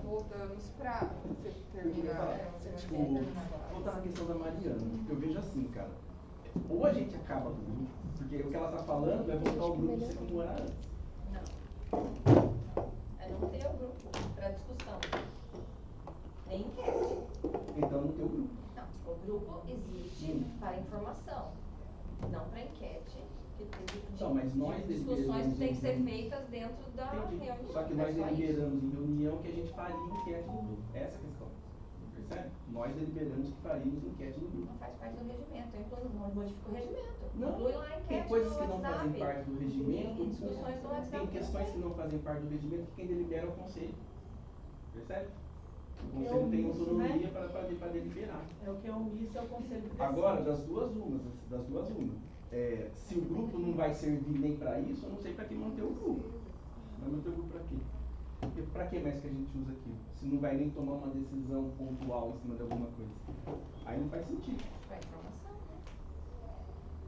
voltamos para você terminar. Voltar na questão da Mariana, eu vejo assim, cara. Ou a gente acaba com o grupo, porque o que ela está falando é voltar ao grupo se como era antes. Não. É não ter o grupo para discussão. Nem enquete. Então não tem o grupo. Não, o grupo existe para informação, não para enquete. Não, mas nós discussões que têm que ser feitas dentro da reunião. Só que nós deliberamos em reunião que a gente faria enquete no grupo. Essa é a questão. Percebe? Nós deliberamos que faríamos enquete no grupo. Não faz parte do regimento. Não modifica o regimento. Não. Inclui lá a enquete. Tem coisas que no não fazem parte do regimento. Tem discussões no WhatsApp. Tem questões que não fazem parte do regimento que quem delibera é o conselho. Percebe? O conselho tem autonomia para deliberar. É o que é omisso, é o conselho que decide. Agora, das duas umas. Se o grupo não vai servir nem para isso, eu não sei para que manter o grupo. Vai manter o grupo para quê? Porque para que mais que a gente usa aquilo? Se não vai nem tomar uma decisão pontual em cima de alguma coisa. Aí não faz sentido. Para informação, né?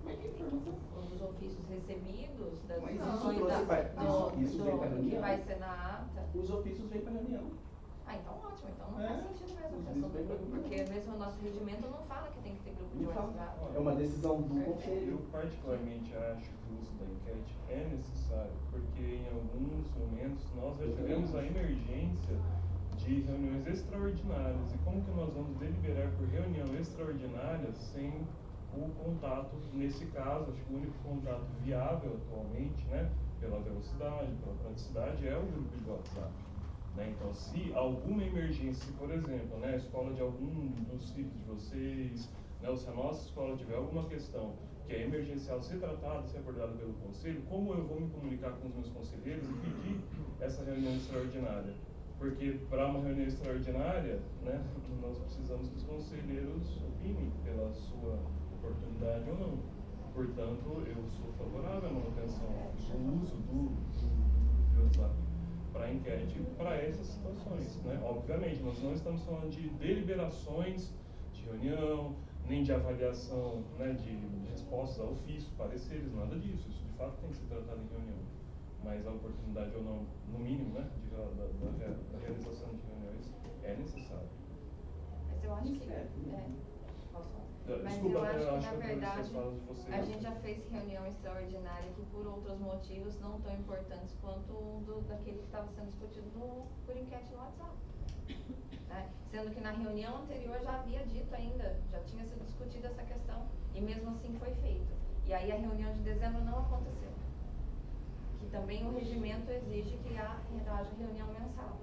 Mas que informação? Os ofícios recebidos, das Mas discussões isso vem para do reunião. que vai ser na ata. Os ofícios vêm para reunião. Ah, então ótimo. Então não faz sentido mesmo a questão do grupo, porque mesmo o nosso regimento não fala que tem que ter grupo de WhatsApp. É uma decisão do conselho. Eu particularmente acho que o uso da enquete é necessário, porque em alguns momentos nós já tivemos a emergência de reuniões extraordinárias. E como que nós vamos deliberar por reunião extraordinária sem o contato? Nesse caso, acho que o único contato viável atualmente, né, pela velocidade, pela praticidade, é o grupo de WhatsApp. Né? Então, se alguma emergência, por exemplo, né, a escola de algum dos filhos de vocês, né, ou se a nossa escola tiver alguma questão que é emergencial ser tratada, ser abordada pelo conselho, como eu vou me comunicar com os meus conselheiros e pedir essa reunião extraordinária? Porque para uma reunião extraordinária, né, nós precisamos que os conselheiros opinem pela sua oportunidade ou não. Portanto, eu sou favorável à manutenção do uso do WhatsApp para enquete para essas situações, né? Obviamente, nós não estamos falando de deliberações de reunião, nem de avaliação, né, de respostas a ofício, pareceres, nada disso. Isso de fato tem que ser tratado em reunião. Mas a oportunidade ou não, no mínimo, né, da realização de reuniões é necessária. Mas eu acho que Mas Desculpa, eu acho que, na que verdade, a gente já fez reunião extraordinária que, por outros motivos não tão importantes quanto daquele que estava sendo discutido por enquete no WhatsApp. Né? Sendo que na reunião anterior já havia dito ainda, já tinha sido discutida essa questão, e mesmo assim foi feito. E aí a reunião de dezembro não aconteceu. Que também o regimento exige que haja reunião mensal.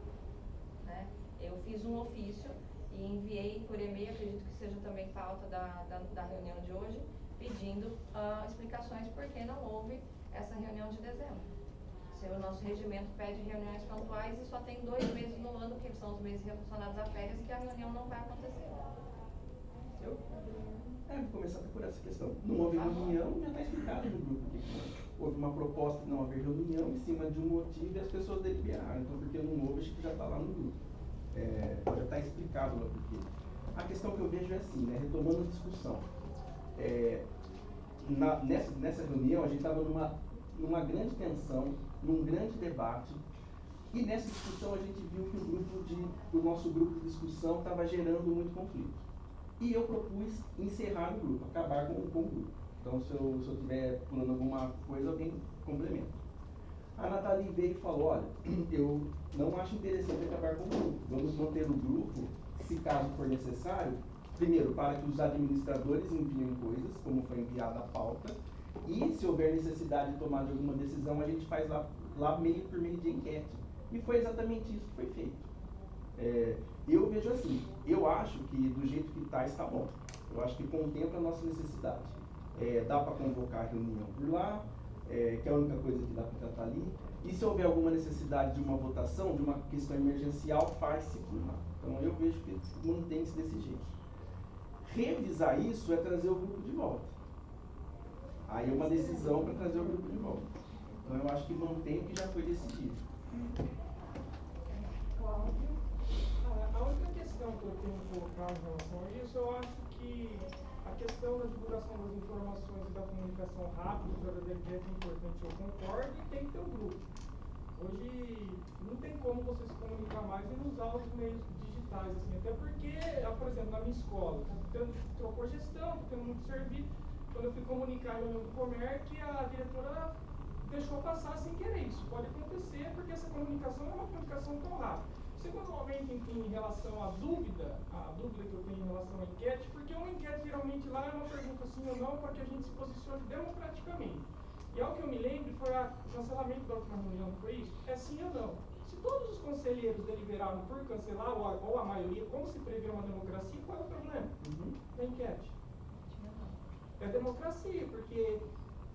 Né? Eu fiz um ofício e enviei por e-mail, acredito que seja também pauta da reunião de hoje, pedindo explicações por que não houve essa reunião de dezembro. Se o nosso regimento pede reuniões pontuais e só tem 2 meses no ano, que são os meses relacionados a férias, que a reunião não vai acontecer. Vou começar por essa questão. Não houve reunião, já está explicado no grupo que houve uma proposta de não haver reunião em cima de um motivo e as pessoas deliberaram. Então, porque não houve, acho que já está lá no grupo. Já está explicado lá por quê. A questão que eu vejo é assim, né, retomando a discussão. Nessa reunião, a gente estava numa grande tensão, num grande debate, e nessa discussão a gente viu que o nosso grupo de discussão estava gerando muito conflito. E eu propus encerrar o grupo, acabar com o grupo. Então, se eu estiver pulando alguma coisa, alguém complementa. A Nathalie veio e falou, olha, eu não acho interessante acabar com o grupo. Vamos manter o grupo, se caso for necessário, primeiro, para que os administradores enviem coisas, como foi enviada a pauta, e se houver necessidade de tomar alguma decisão, a gente faz lá meio por meio de enquete. E foi exatamente isso que foi feito. Eu vejo assim, eu acho que do jeito que está bom. Eu acho que contempla a nossa necessidade. Dá para convocar a reunião por lá, que é a única coisa que dá para tratar ali. E se houver alguma necessidade de uma votação, de uma questão emergencial, faz-se por lá. Então eu vejo que mantém-se desse jeito. Revisar isso é trazer o grupo de volta. Aí é uma decisão para trazer o grupo de volta. Então eu acho que mantém o que já foi decidido. Cláudio, a única questão que eu tenho que colocar em relação a isso, eu acho que a questão da divulgação das informações e da comunicação rápida, da enquete é importante, eu concordo, e tem que ter um grupo. Hoje não tem como você se comunicar mais e não usar os meios digitais, assim, até porque, por exemplo, na minha escola, trocou gestão, tô tendo muito serviço. Quando eu fui comunicar a reunião do Comerc, a diretora deixou passar sem querer. Isso pode acontecer porque essa comunicação é uma comunicação tão rápida. Segundo momento, em relação à dúvida que eu tenho em relação à enquete, porque uma enquete geralmente lá é uma pergunta sim ou não para que a gente se posicione democraticamente. E ao que eu me lembro, foi o cancelamento da última reunião, não foi isso? É sim ou não? Se todos os conselheiros deliberaram por cancelar, ou a maioria, como se prevê uma democracia, qual é o problema da enquete? É democracia, porque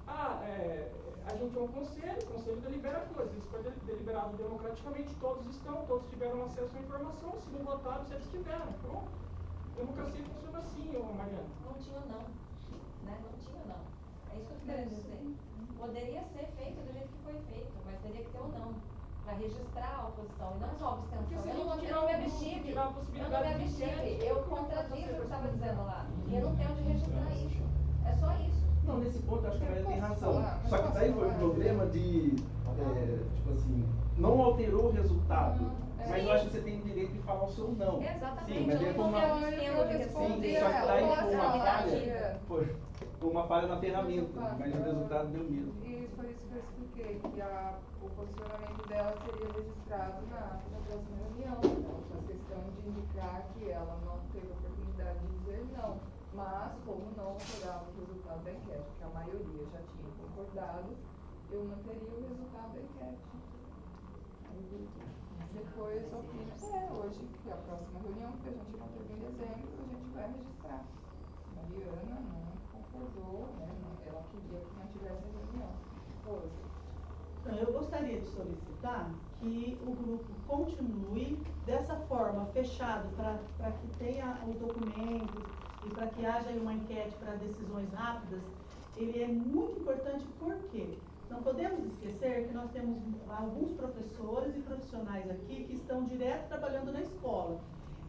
a gente é um conselho, o conselho delibera coisas, isso foi deliberado democraticamente, todos tiveram acesso à informação, se não votaram, se eles tiveram, pronto. Democracia funciona assim, Mariana. Não tinha não, né? Não tinha não. É isso que eu quero dizer. Poderia ser feito do jeito que foi feito, mas teria que ter um não, para registrar a oposição, e não só a abstenção. Eu não me abstive, eu contradizo o que estava dizendo lá, e eu não tenho onde registrar isso. É só isso. Não, nesse ponto eu acho que a Maria tem razão. Só que daí foi o problema de, tipo assim, não alterou o resultado. Mas eu acho que você tem o direito de falar o seu não. Exatamente, Sim, mas eu daí não foi estou me abstendo de responder. Sim, só que daí foi uma falha. Alternativa. Foi uma falha na ferramenta, mas o resultado deu mesmo. E foi isso que eu expliquei, que o posicionamento dela seria registrado na próxima reunião. Então, a questão de indicar que ela não teve a oportunidade de dizer não, mas como não alterava o resultado da enquete, que a maioria já tinha concordado, eu manteria o resultado da enquete. Depois, hoje, que é a próxima reunião, que a gente não teve em dezembro, a gente vai registrar. Mariana não concordou, né? Ela queria que não tivesse reunião. Então, eu gostaria de solicitar que o grupo continue dessa forma, fechado, para que tenha os documentos e para que haja uma enquete para decisões rápidas. Ele é muito importante porque não podemos esquecer que nós temos alguns professores e profissionais aqui que estão direto trabalhando na escola.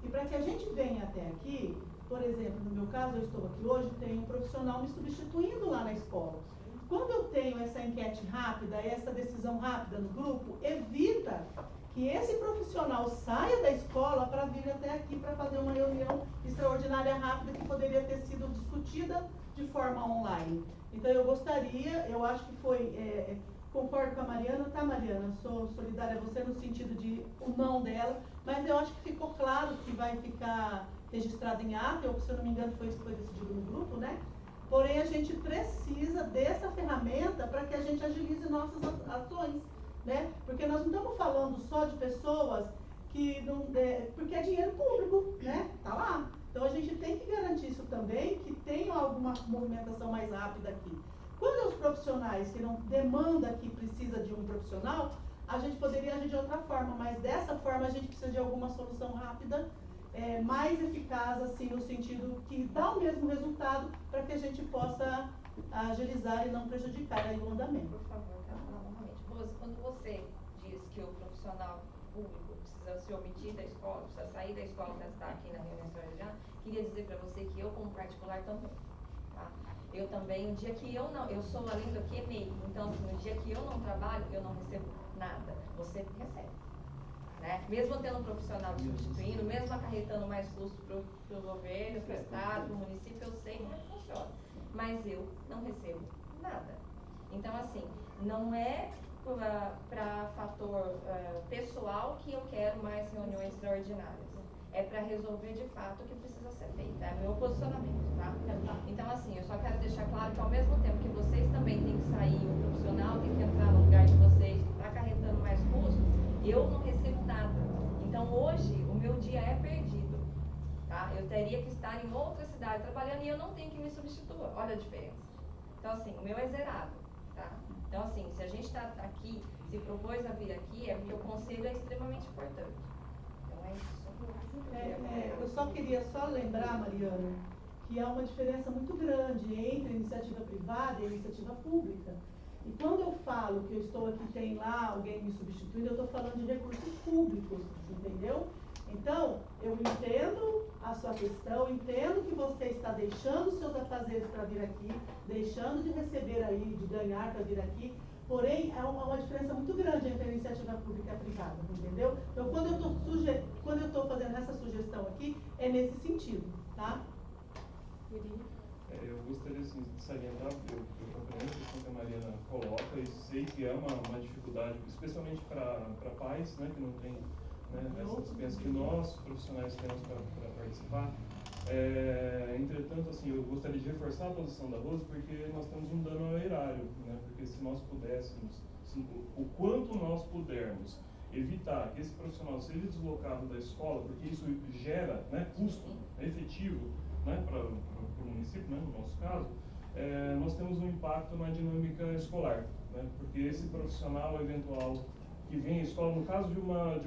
E para que a gente venha até aqui, por exemplo, no meu caso, eu estou aqui hoje, tem um profissional me substituindo lá na escola. Quando eu tenho essa enquete rápida, essa decisão rápida no grupo, evita que esse profissional saia da escola para vir até aqui para fazer uma reunião extraordinária rápida que poderia ter sido discutida de forma online. Então eu gostaria, eu acho que foi, concordo com a Mariana, tá Mariana? Sou solidária a você no sentido de o não dela, mas eu acho que ficou claro que vai ficar registrado em ata, se eu não me engano foi isso que foi decidido no grupo, né? Porém, a gente precisa dessa ferramenta para que a gente agilize nossas ações, né? Porque nós não estamos falando só de pessoas que não... porque é dinheiro público, né? Tá lá. Então, a gente tem que garantir isso também, que tenha alguma movimentação mais rápida aqui. Quando é os profissionais que não demanda que precisa de um profissional, a gente poderia agir de outra forma, mas dessa forma a gente precisa de alguma solução rápida, mais eficaz, assim, no sentido que dá o mesmo resultado para que a gente possa agilizar e não prejudicar aí o andamento. Por favor, quero falar novamente. Rose, quando você diz que o profissional público precisa se omitir da escola, precisa sair da escola para estar aqui na reunião extraordinária, queria dizer para você que eu, como particular, também. Tá? Eu também, o dia que eu não, eu sou além do que MEI, então assim, no dia que eu não trabalho, eu não recebo nada. Você recebe. Né? Mesmo tendo um profissional substituindo, mesmo acarretando mais custos para o governo, para o estado, para o município, eu sei como é que funciona. Mas eu não recebo nada. Então, assim, não é para fator pessoal que eu quero mais reuniões extraordinárias. É para resolver de fato o que precisa ser feito. É meu posicionamento, tá? Então, assim, eu só quero deixar claro que ao mesmo tempo que vocês também têm que sair, o profissional tem que entrar no lugar de vocês, que está acarretando mais custos, eu não recebo nada. Então, hoje, o meu dia é perdido. Tá? Eu teria que estar em outra cidade trabalhando e eu não tenho que me substituir. Olha a diferença. Então, assim, o meu é zerado. Tá? Então, assim, se a gente está aqui, se propôs a vir aqui, é porque o conselho é extremamente importante. Então, é isso. Eu só queria lembrar, Mariana, que há uma diferença muito grande entre a iniciativa privada e a iniciativa pública. E quando eu falo que eu estou aqui, tem lá alguém me substituindo, eu estou falando de recursos públicos, entendeu? Então, eu entendo a sua questão, entendo que você está deixando seus afazeres para vir aqui, deixando de receber aí, de ganhar para vir aqui, Porém, há uma diferença muito grande entre a iniciativa pública e a privada, entendeu? Então, quando eu estou fazendo essa sugestão aqui, é nesse sentido, tá? Eu gostaria assim, de salientar, eu compreendo a questão que a Mariana coloca e sei que é uma dificuldade, especialmente para pais, né, que não têm, né, essas experiências que nós, profissionais, temos para participar. Entretanto, assim, eu gostaria de reforçar a posição da Rose, porque nós temos um dano ao erário, né, porque se nós pudéssemos, o quanto nós pudermos evitar que esse profissional seja deslocado da escola, porque isso gera, né, custo efetivo, né, para o município, né, no nosso caso, nós temos um impacto na dinâmica escolar, né, porque esse profissional eventual que vem à escola, no caso de uma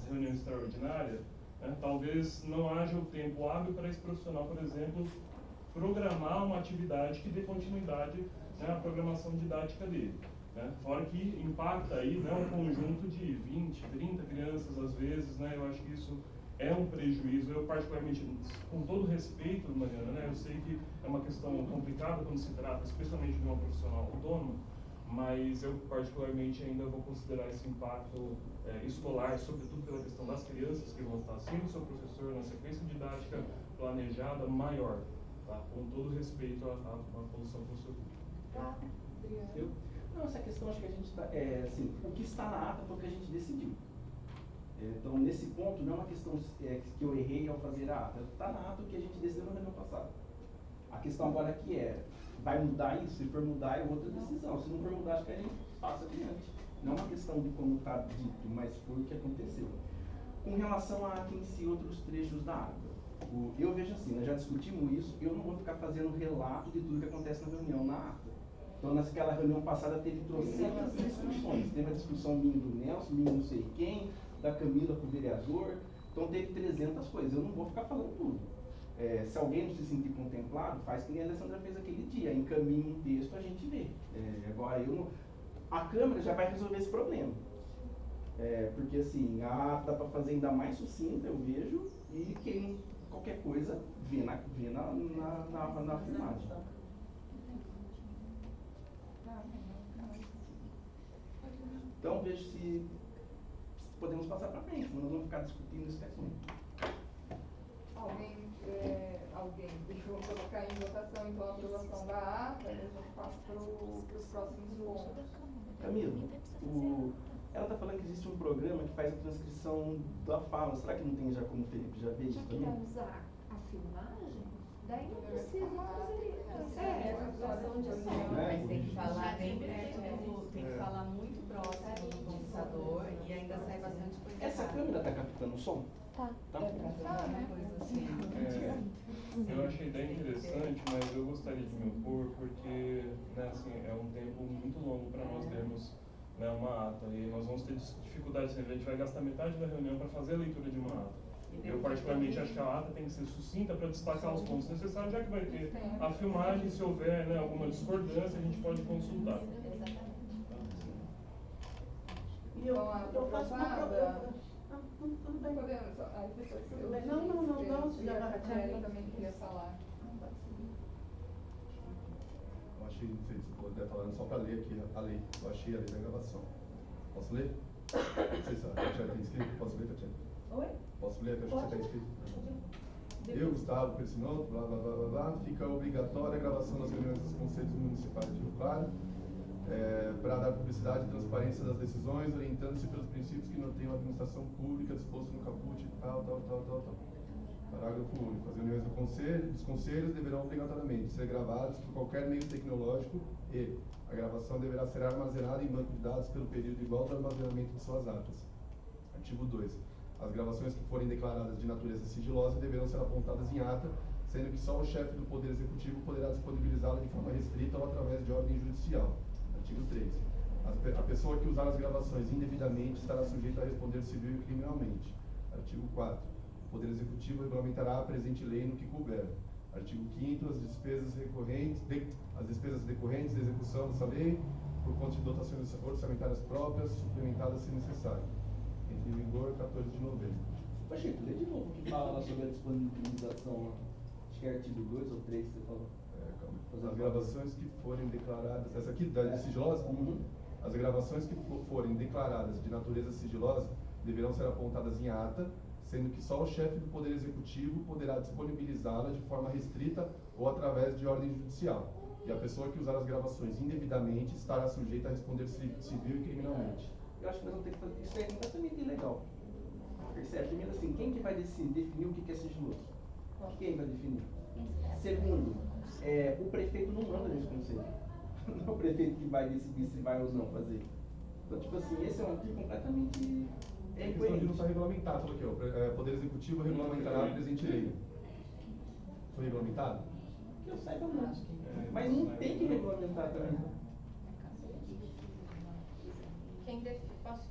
reunião extraordinária, né, talvez não haja o tempo hábil para esse profissional, por exemplo, programar uma atividade que dê continuidade, né, à programação didática dele. Né? Fora que impacta aí, né, um conjunto de 20, 30 crianças às vezes, né, eu acho que isso é um prejuízo. Eu particularmente, com todo respeito, Mariana, né, eu sei que é uma questão complicada quando se trata especialmente de uma profissional autônoma, mas eu particularmente ainda vou considerar esse impacto escolar, sobretudo pela questão das crianças que vão estar sem o seu professor na sequência didática planejada maior, tá? Com todo respeito à posição que o senhor Tá, Eu? Não, essa questão acho que a gente está, assim, o que está na ata foi o que a gente decidiu. Então, nesse ponto, não é uma questão que eu errei ao fazer a ata, está na ata o que a gente decidiu na reunião passada. A questão agora aqui vai mudar isso? Se for mudar, é outra decisão. Se não for mudar, acho que a gente passa adiante. Não é uma questão de como está dito, mas foi o que aconteceu. Com relação a aqui em si outros trechos da ata, eu vejo assim, nós já discutimos isso, eu não vou ficar fazendo relato de tudo que acontece na reunião na ata. Então, naquela reunião passada teve trocentas discussões. Teve a discussão minha do Nelson, minha não sei quem, da Camila com o vereador. Então, teve 300 coisas. Eu não vou ficar falando tudo. Se alguém não se sentir contemplado, faz que nem a Alessandra fez aquele dia. Encaminha um texto, a gente vê. Agora, a Câmara já vai resolver esse problema. Porque, assim, a ata dá para fazer ainda mais sucinta, eu vejo, e quem, qualquer coisa, vê na filmagem. Então, vejo se podemos passar para frente, mas nós vamos ficar discutindo isso até quando. Eu vou colocar em votação, então, a aprovação da ata, e a gente passa para os próximos pontos. Camila, ela está falando que existe um programa que faz a transcrição da fala. Será que não tem já como o Felipe já fez Já isso que também? vai usar a filmagem, daí não precisa fazer isso. Mas tem que falar bem perto, tem que falar muito próximo do computador e ainda sai bastante coisa. Essa câmera está captando o som? Tá. Tá. Uma coisa assim. Eu achei a ideia interessante, mas eu gostaria de me opor porque, né, assim, é um tempo muito longo para nós lermos, né, uma ata e nós vamos ter dificuldade, a gente vai gastar metade da reunião para fazer a leitura de uma ata. Eu particularmente acho que a ata tem que ser sucinta para destacar os pontos necessários, já que vai ter a filmagem, se houver, né, alguma discordância, a gente pode consultar. E eu faço uma proposta. Tudo bem. Podemos, aí depois que eu Não, e a Tatiana também queria falar. Eu achei, não sei se puder falando, só para ler aqui a lei. Eu achei a lei da gravação. Posso ler? Não sei se a Tatiana tem escrito. Posso ler, Tatiana? Oi? Posso ler? Eu acho que você está inscrito. Eu, Gustavo Persinoto, blá, blá, blá, blá, blá, fica obrigatória a gravação das reuniões dos conselhos municipais de Rio Claro, para dar publicidade e transparência das decisões, orientando-se pelos princípios que norteiam a administração pública disposto no caput, tal. Parágrafo único. As reuniões dos conselhos deverão obrigatoriamente ser gravadas por qualquer meio tecnológico e a gravação deverá ser armazenada em banco de dados pelo período igual do armazenamento de suas atas. Artigo 2. As gravações que forem declaradas de natureza sigilosa deverão ser apontadas em ata, sendo que só o chefe do Poder Executivo poderá disponibilizá-la de forma restrita ou através de ordem judicial. Artigo 3. A pessoa que usar as gravações indevidamente estará sujeita a responder civil e criminalmente. Artigo 4. O Poder Executivo regulamentará a presente lei no que couber. Artigo 5º. As despesas decorrentes da execução dessa lei, por conta de dotações orçamentárias próprias, suplementadas se necessário. Entre em vigor 14 de novembro. Chico, lê de novo o que fala lá sobre a disponibilização. Acho que é artigo 2 ou 3 que você falou. As gravações que forem declaradas, essa aqui da sigilosa, as gravações que forem declaradas de natureza sigilosa deverão ser apontadas em ata, sendo que só o chefe do Poder Executivo poderá disponibilizá-la de forma restrita ou através de ordem judicial. E a pessoa que usar as gravações indevidamente estará sujeita a responder civil e criminalmente. Eu acho que nós vamos ter que fazer isso, é completamente ilegal. Percebe? Primeiro assim, quem que vai definir o que é sigiloso? Quem vai definir? Segundo, o prefeito não manda nesse conselho. Não é o prefeito que vai decidir se vai ou não fazer. Então, tipo assim, esse é um artigo completamente É questão de não estar regulamentado. Falou aqui, ó, Poder Executivo regulamentará a presente lei. Foi regulamentado? Que eu saiba não. Mas não tem que regulamentar também. Posso,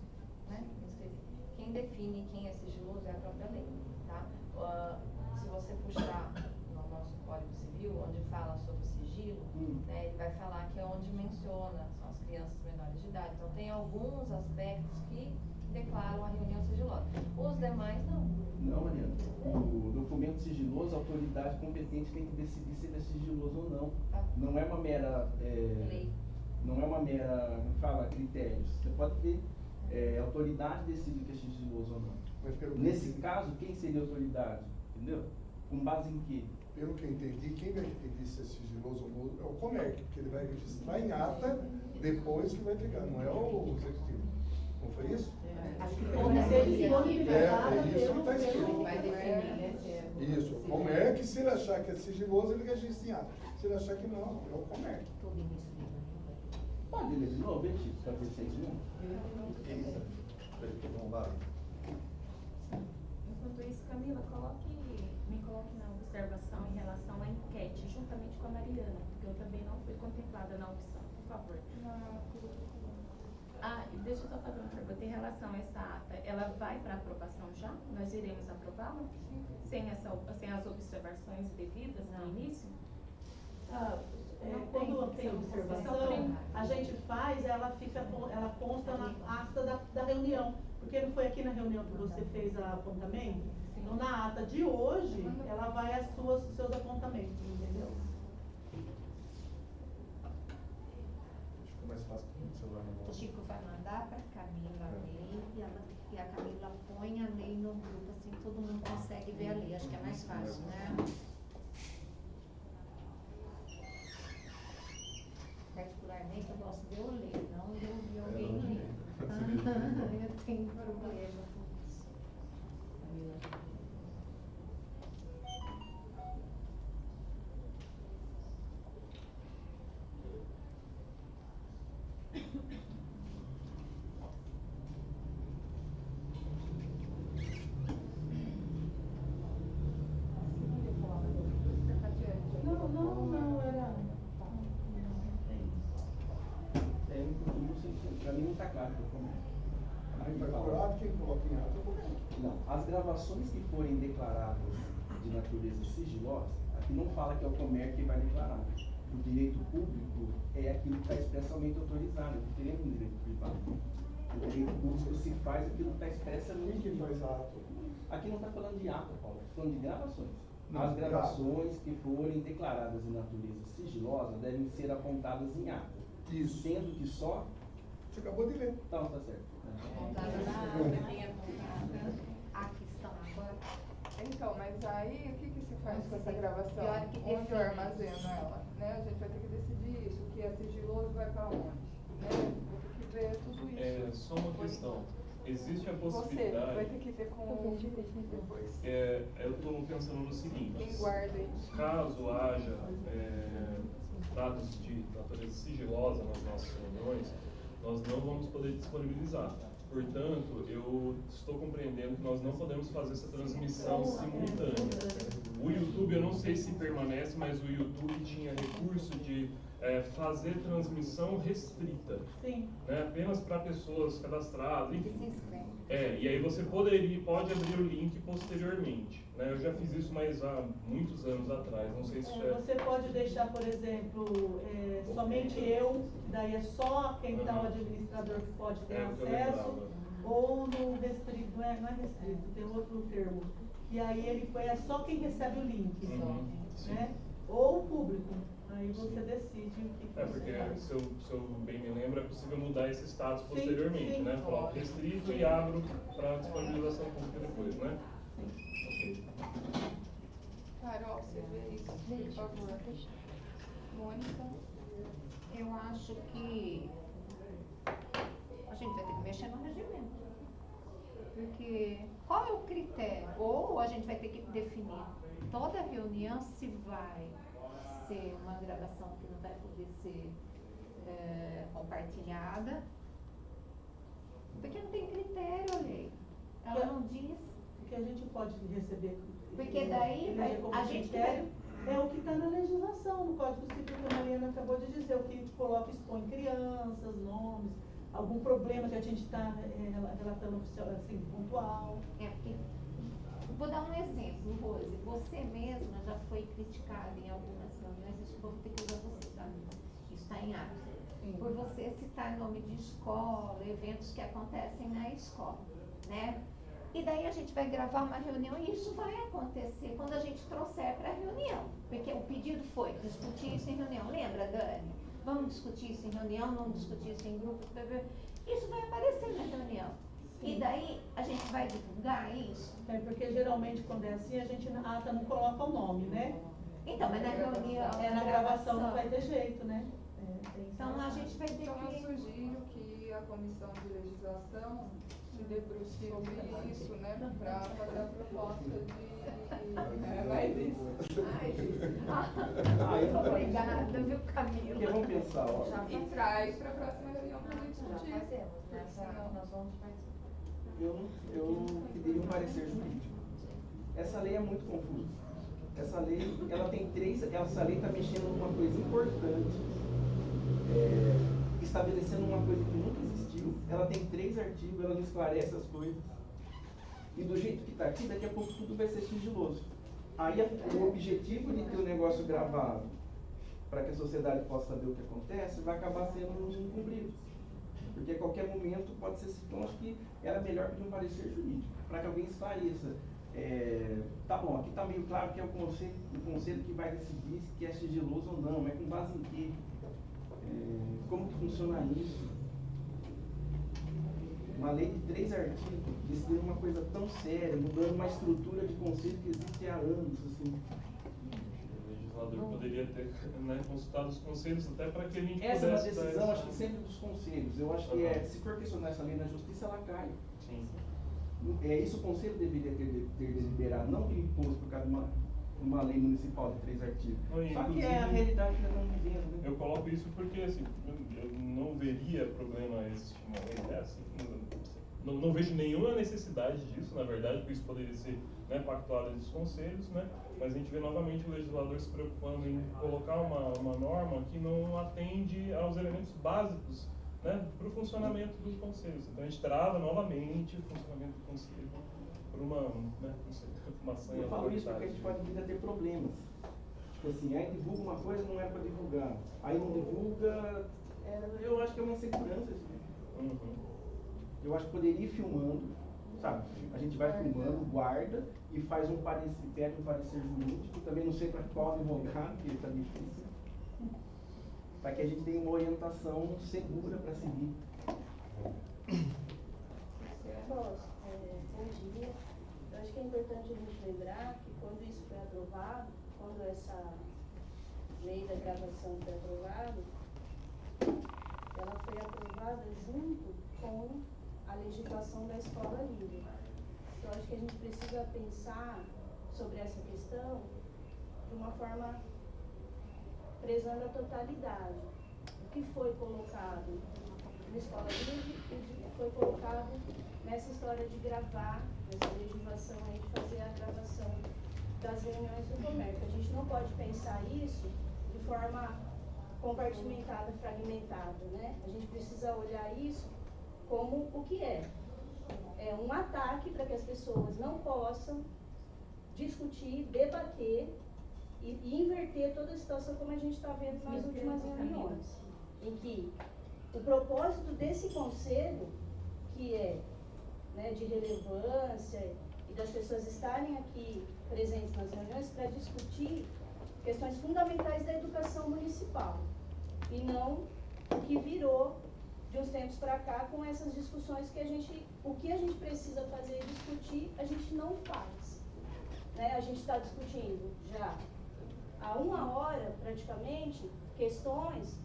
né, escrever? Quem define quem é sigiloso é a própria lei, tá? Se você puxar no nosso Código Civil, onde fala sobre sigilo, né, ele vai falar que é onde menciona, são as crianças menores de idade. Então, tem alguns aspectos que declaram a reunião sigilosa. Os demais, não. Não, Mariana. O documento sigiloso, a autoridade competente tem que decidir se ele é sigiloso ou não. Tá. Não é uma mera... lei. Não é uma mera, critérios. Você pode ver, a autoridade decide que é sigiloso ou não. Nesse caso, quem seria a autoridade? Entendeu? Com base em quê? Pelo que eu entendi, quem vai definir se é sigiloso ou não é o Comerc, porque ele vai registrar em ata depois que vai entregar, não é o executivo. Não foi isso? Acho que pode ser disponibilizada isso que está pelo... escrito. Vai definir, né? Isso, o Comerc, se ele achar que é sigiloso, ele registra em ata. Se ele achar que não, é o Comerc. Pode ler de novo, hein, Chico? Para ver se é isso mesmo. Vamos lá. Enquanto isso, Camila, me coloque na observação em relação à enquete, juntamente com a Mariana, porque eu também não fui contemplada na opção, por favor. E deixa eu só fazer uma pergunta em relação a essa ata. Ela vai para aprovação já? Nós iremos aprová-la? Sem as observações devidas no início? Quando tem observação, a gente faz, ela consta na ata da reunião. Porque não foi aqui na reunião que você fez o apontamento? Então, na ata de hoje, ela vai os seus apontamentos, entendeu? Ficou mais fácil com o celular na mão. O Chico vai mandar para a Camila a lei e a Camila põe a lei no grupo, assim todo mundo consegue ver a lei. Acho que é mais fácil, né? Particularmente, eu gosto de eu ler, não de ouvir alguém ler. Eu tenho problema com isso. Não, era... Para mim não está claro que eu comento. Mas curado, quem coloca em ata é o Comerc. Não, as gravações que forem declaradas de natureza sigilosa, aqui não fala que é o Comerc que vai declarar. O direito público é aquilo que está expressamente autorizado, é diferente do direito privado. O direito público se faz aquilo que está expressamente. Quem que faz a ata? Aqui não está falando de ata, Paulo, está falando de gravações. Não, As gravações que forem declaradas de natureza sigilosa devem ser apontadas em ata. Isso. Sendo que só... Você acabou de ler. Então, está certo. Apontada na ata, bem apontada. Aqui estão agora. Então, mas aí o que se faz com essa gravação? E a hora que Onde eu define armazeno isso? ela? Né? A gente vai ter que decidir isso, o que é sigiloso vai para onde? Né? Vou ter que ver tudo isso. Só uma questão. Existe a Você vai possibilidade. ter que ver com o depois. Eu estou pensando no seguinte: Quem guarda isso? caso haja dados de natureza sigilosa nas nossas reuniões, nós não vamos poder disponibilizar. Portanto, eu estou compreendendo que nós não podemos fazer essa transmissão simultânea. O YouTube, eu não sei se permanece, mas o YouTube tinha recurso de fazer transmissão restrita. Sim. Né, apenas para pessoas cadastradas, enfim. Se inscreve. E aí você pode abrir o link posteriormente. Né? Eu já fiz isso, mas há muitos anos atrás. Não sei se Você pode deixar, por exemplo, somente eu, daí é só quem está o administrador que pode ter o que eu acesso, lembrava. ou no restrito, não é restrito, tem outro termo. E aí é só quem recebe o link, só, Sim. né? Ou o público. Aí você decide o que É, você porque faz. se eu bem me lembro, é possível mudar esse status Sim, posteriormente, sim. né? Coloco restrito e abro para disponibilização pública depois, né? Ok. Carol, você vê isso, por favor. Mônica? Eu acho que a gente vai ter que mexer no regimento. Porque qual é o critério? Ou a gente vai ter que definir toda reunião se vai ser uma gravação que não vai poder ser compartilhada. Porque não tem critério a lei. Ela não diz. Porque a gente pode receber. Porque daí a gente critério é o que está na legislação, no Código Civil que a Mariana acabou de dizer, o que coloca, expõe crianças, nomes, algum problema que a gente está relatando oficial, assim, pontual. Porque, vou dar um exemplo, Rose. Você mesma já foi criticada em algumas reuniões, isso vou ter que usar você, tá? Isso está em ato. Por você citar nome de escola, eventos que acontecem na escola, né? E daí a gente vai gravar uma reunião e isso vai acontecer quando a gente trouxer para a reunião. Porque o pedido foi discutir isso em reunião. Lembra, Dani? Vamos discutir isso em reunião, vamos discutir isso em grupo. Isso vai aparecer na reunião. Sim. E daí a gente vai divulgar isso. É porque geralmente quando é assim, a gente na ata não coloca o nome, né? Então, mas na reunião, Na gravação não vai ter jeito, né? Então a gente vai ter Então eu que... sugiro que a comissão de legislação se debruce sobre isso, né? Para fazer a proposta de mais isso. Obrigada, viu, Camila? Porque vamos pensar, ó. E traz para a próxima reunião para a gente discutir. Já fazemos, nós vamos participar. Eu pediria um parecer jurídico. Essa lei é muito confusa. Essa lei está mexendo numa coisa importante, estabelecendo uma coisa que nunca existiu. Ela tem 3 artigos, ela não esclarece as coisas. E do jeito que está aqui, daqui a pouco tudo vai ser sigiloso. Aí o objetivo de ter o negócio gravado, para que a sociedade possa saber o que acontece, vai acabar sendo incumprido. Porque a qualquer momento pode ser. Então acho que era melhor pedir um parecer jurídico, para que alguém esclareça. Tá bom, aqui está meio claro que é o conselho que vai decidir se é sigiloso ou não, é com base em quê? Como que funciona isso? Uma lei de 3 artigos, decidindo uma coisa tão séria, mudando uma estrutura de conselho que existe há anos, assim. O legislador poderia ter, né, consultado os conselhos até para que a gente Essa é uma pudesse dar decisão, essa- acho que sempre dos conselhos. Eu acho que se for questionar essa lei na justiça, ela cai. Sim. Isso o conselho deveria ter deliberado, não que impôs por causa de uma lei municipal de 3 artigos. Não, e Só que é a inclusive, realidade que nós estamos vivendo, né? Eu coloco isso porque, assim, eu não veria problema existir uma lei dessa. Não vejo nenhuma necessidade disso, na verdade, porque isso poderia ser, né, pactuado entre os conselhos, né? Mas a gente vê novamente o legislador se preocupando em colocar uma norma que não atende aos elementos básicos, né, para o funcionamento dos conselhos. Então a gente trava novamente o funcionamento do conselho por uma, né, não sei, uma sanha Eu falo isso porque a autoritária. gente pode vir a ter problemas. Tipo assim, aí divulga uma coisa não era para divulgar. Aí não divulga, eu acho que é uma insegurança isso. Uhum. Eu acho que poderia ir filmando, sabe? A gente vai filmando, guarda e faz pede um parecer jurídico, também não sei para qual advogado, porque está difícil, para que a gente tenha uma orientação segura para seguir. Bom dia. Eu acho que é importante a gente lembrar que quando isso foi aprovado, quando essa lei da gravação foi aprovada, ela foi aprovada junto com a legislação da escola livre. Então, acho que a gente precisa pensar sobre essa questão de uma forma prezando a totalidade. O que foi colocado na escola livre e o que foi colocado nessa história de gravar, nessa legislação aí de fazer a gravação das reuniões do comércio. A gente não pode pensar isso de forma compartimentada, fragmentada, né? A gente precisa olhar isso como o que é. É um ataque para que as pessoas não possam discutir, debater e inverter toda a situação como a gente está vendo nas últimas reuniões. Em que o propósito desse conselho, que é, né, de relevância e das pessoas estarem aqui presentes nas reuniões para discutir questões fundamentais da educação municipal, e não o que virou de uns tempos para cá com essas discussões que o que a gente precisa fazer e discutir, a gente não faz. Né? A gente está discutindo já há 1 hora, praticamente, questões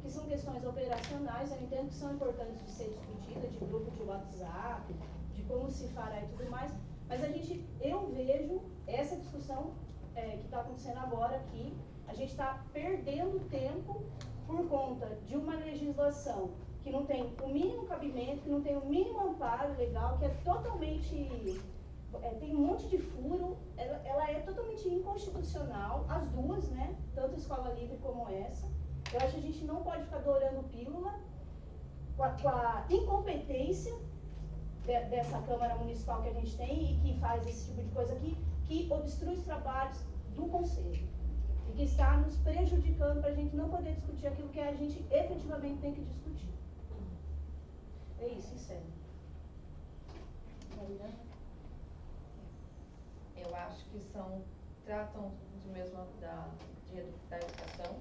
que são questões operacionais, eu entendo que são importantes de ser discutidas, de grupo de WhatsApp, de como se fará e tudo mais, mas eu vejo essa discussão que está acontecendo agora aqui, a gente está perdendo tempo por conta de uma legislação que não tem o mínimo cabimento, que não tem o mínimo amparo legal, que é totalmente, tem um monte de furo, ela é totalmente inconstitucional, as duas, né, tanto a escola livre como essa. Eu acho que a gente não pode ficar dourando pílula com a incompetência dessa Câmara Municipal que a gente tem e que faz esse tipo de coisa aqui, que obstrui os trabalhos do Conselho e que está nos prejudicando para a gente não poder discutir aquilo que a gente efetivamente tem que discutir. É isso, encerro. Eu acho que tratam do mesmo da educação,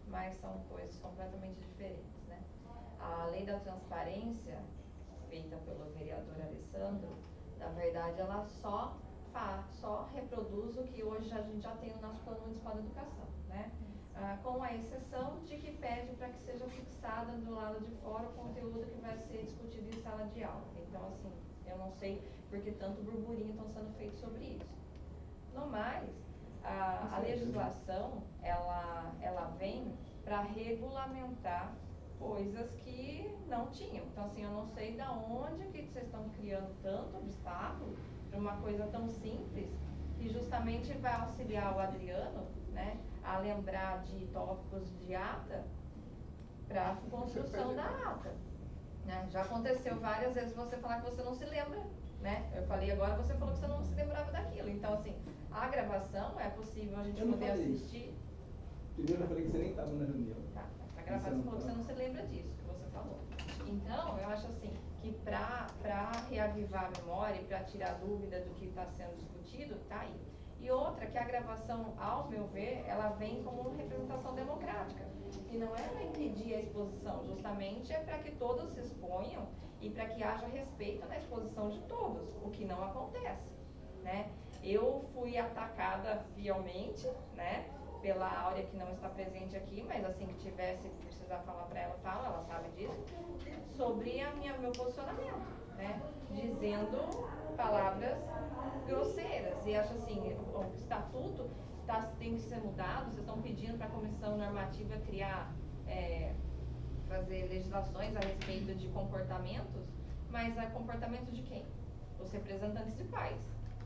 mas são coisas completamente diferentes, né? A lei da transparência, feita pelo vereador Alessandro, na verdade ela só reproduz o que hoje a gente já tem no nosso plano municipal de educação, né? Com a exceção de que pede para que seja fixada do lado de fora o conteúdo que vai ser discutido em sala de aula. Então, assim, eu não sei por que tanto burburinho estão sendo feitos sobre isso. No mais, a legislação, ela vem para regulamentar coisas que não tinham. Então, assim, eu não sei de onde que vocês estão criando tanto obstáculo para uma coisa tão simples, que justamente vai auxiliar o Adriano, né, a lembrar de tópicos de ata para a construção da ata. Né? Já aconteceu várias vezes você falar que você não se lembra, né? Eu falei agora, você falou que você não se lembrava daquilo. Então, assim, a gravação é possível a gente poder assistir. Primeiro eu falei que você nem estava na reunião. Tá, a gravação falou que você não se lembra disso que você falou. Então, eu acho assim, que para reavivar a memória e para tirar dúvida do que está sendo discutido, tá aí. E outra, que a gravação, ao meu ver, ela vem como uma representação democrática. E não é para impedir a exposição, justamente é para que todos se exponham e para que haja respeito na exposição de todos, o que não acontece, né? Eu fui atacada fielmente, né, pela Áurea, que não está presente aqui, mas assim que tivesse, precisar falar para ela, fala, ela sabe disso, sobre meu posicionamento, né, dizendo palavras grosseiras. E acho assim, o estatuto tem que ser mudado, vocês estão pedindo para a comissão normativa criar, fazer legislações a respeito de comportamentos, mas comportamento de quem? Os representantes de pais.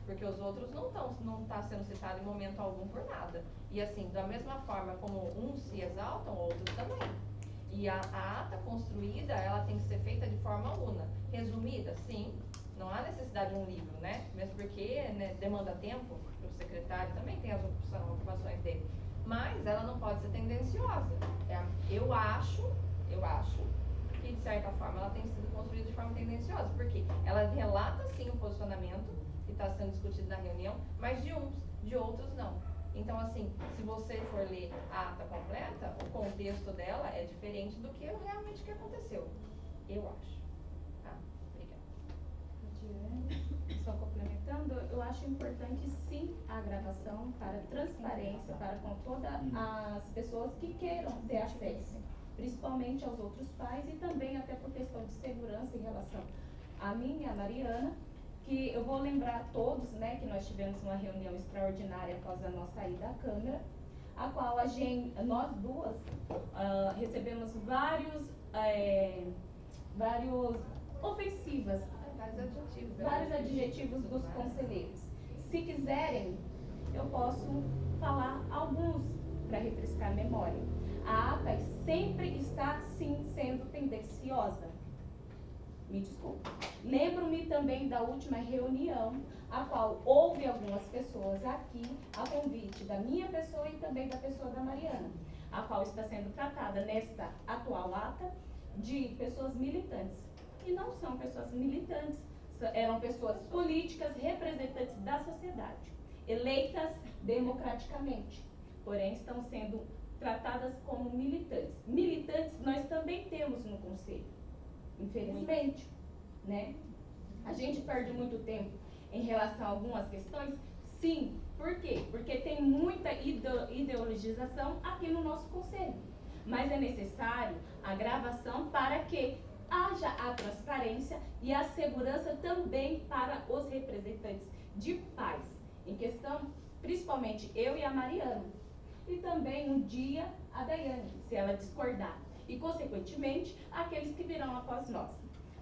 Porque os outros não tá sendo citado em momento algum por nada. E assim, da mesma forma como uns se exaltam, outros também. E a ata construída, ela tem que ser feita de forma una. Resumida, sim, não há necessidade de um livro, né? Mesmo porque, né, demanda tempo, o secretário também tem as ocupações dele. Mas ela não pode ser tendenciosa. Eu acho que, de certa forma, ela tem sido construída de forma tendenciosa. Porque ela relata, sim, o posicionamento que está sendo discutido na reunião, mas de uns, de outros não. Então, assim, se você for ler a ata completa, o contexto dela é diferente do que realmente que aconteceu. Eu acho. Tá? Obrigada. Só complementando, eu acho importante sim a gravação para transparência, para com todas as pessoas que queiram ter acesso, principalmente aos outros pais e também até por questão de segurança em relação a mim e a Mariana, que eu vou lembrar a todos, né, que nós tivemos uma reunião extraordinária após a nossa ida à Câmara, a qual nós duas recebemos vários ofensivas, vários adjetivos dos conselheiros. Se quiserem, eu posso falar alguns para refrescar a memória. A ata sempre está, sim, sendo tendenciosa. Me desculpe. Lembro-me também da última reunião, a qual houve algumas pessoas aqui, a convite da minha pessoa e também da pessoa da Mariana, a qual está sendo tratada nesta atual ata de pessoas militantes. E não são pessoas militantes, eram pessoas políticas, representantes da sociedade, eleitas democraticamente. porém estão sendo tratadas como militantes. Militantes nós também temos no conselho, infelizmente, né? A gente perde muito tempo em relação a algumas questões, sim. Por quê? Porque tem muita ideologização aqui no nosso conselho. Mas é necessário a gravação para que haja a transparência e a segurança também para os representantes de pais. Em questão, principalmente eu e a Mariana. E também um dia a Daiane, se ela discordar. E, consequentemente, aqueles que virão após nós.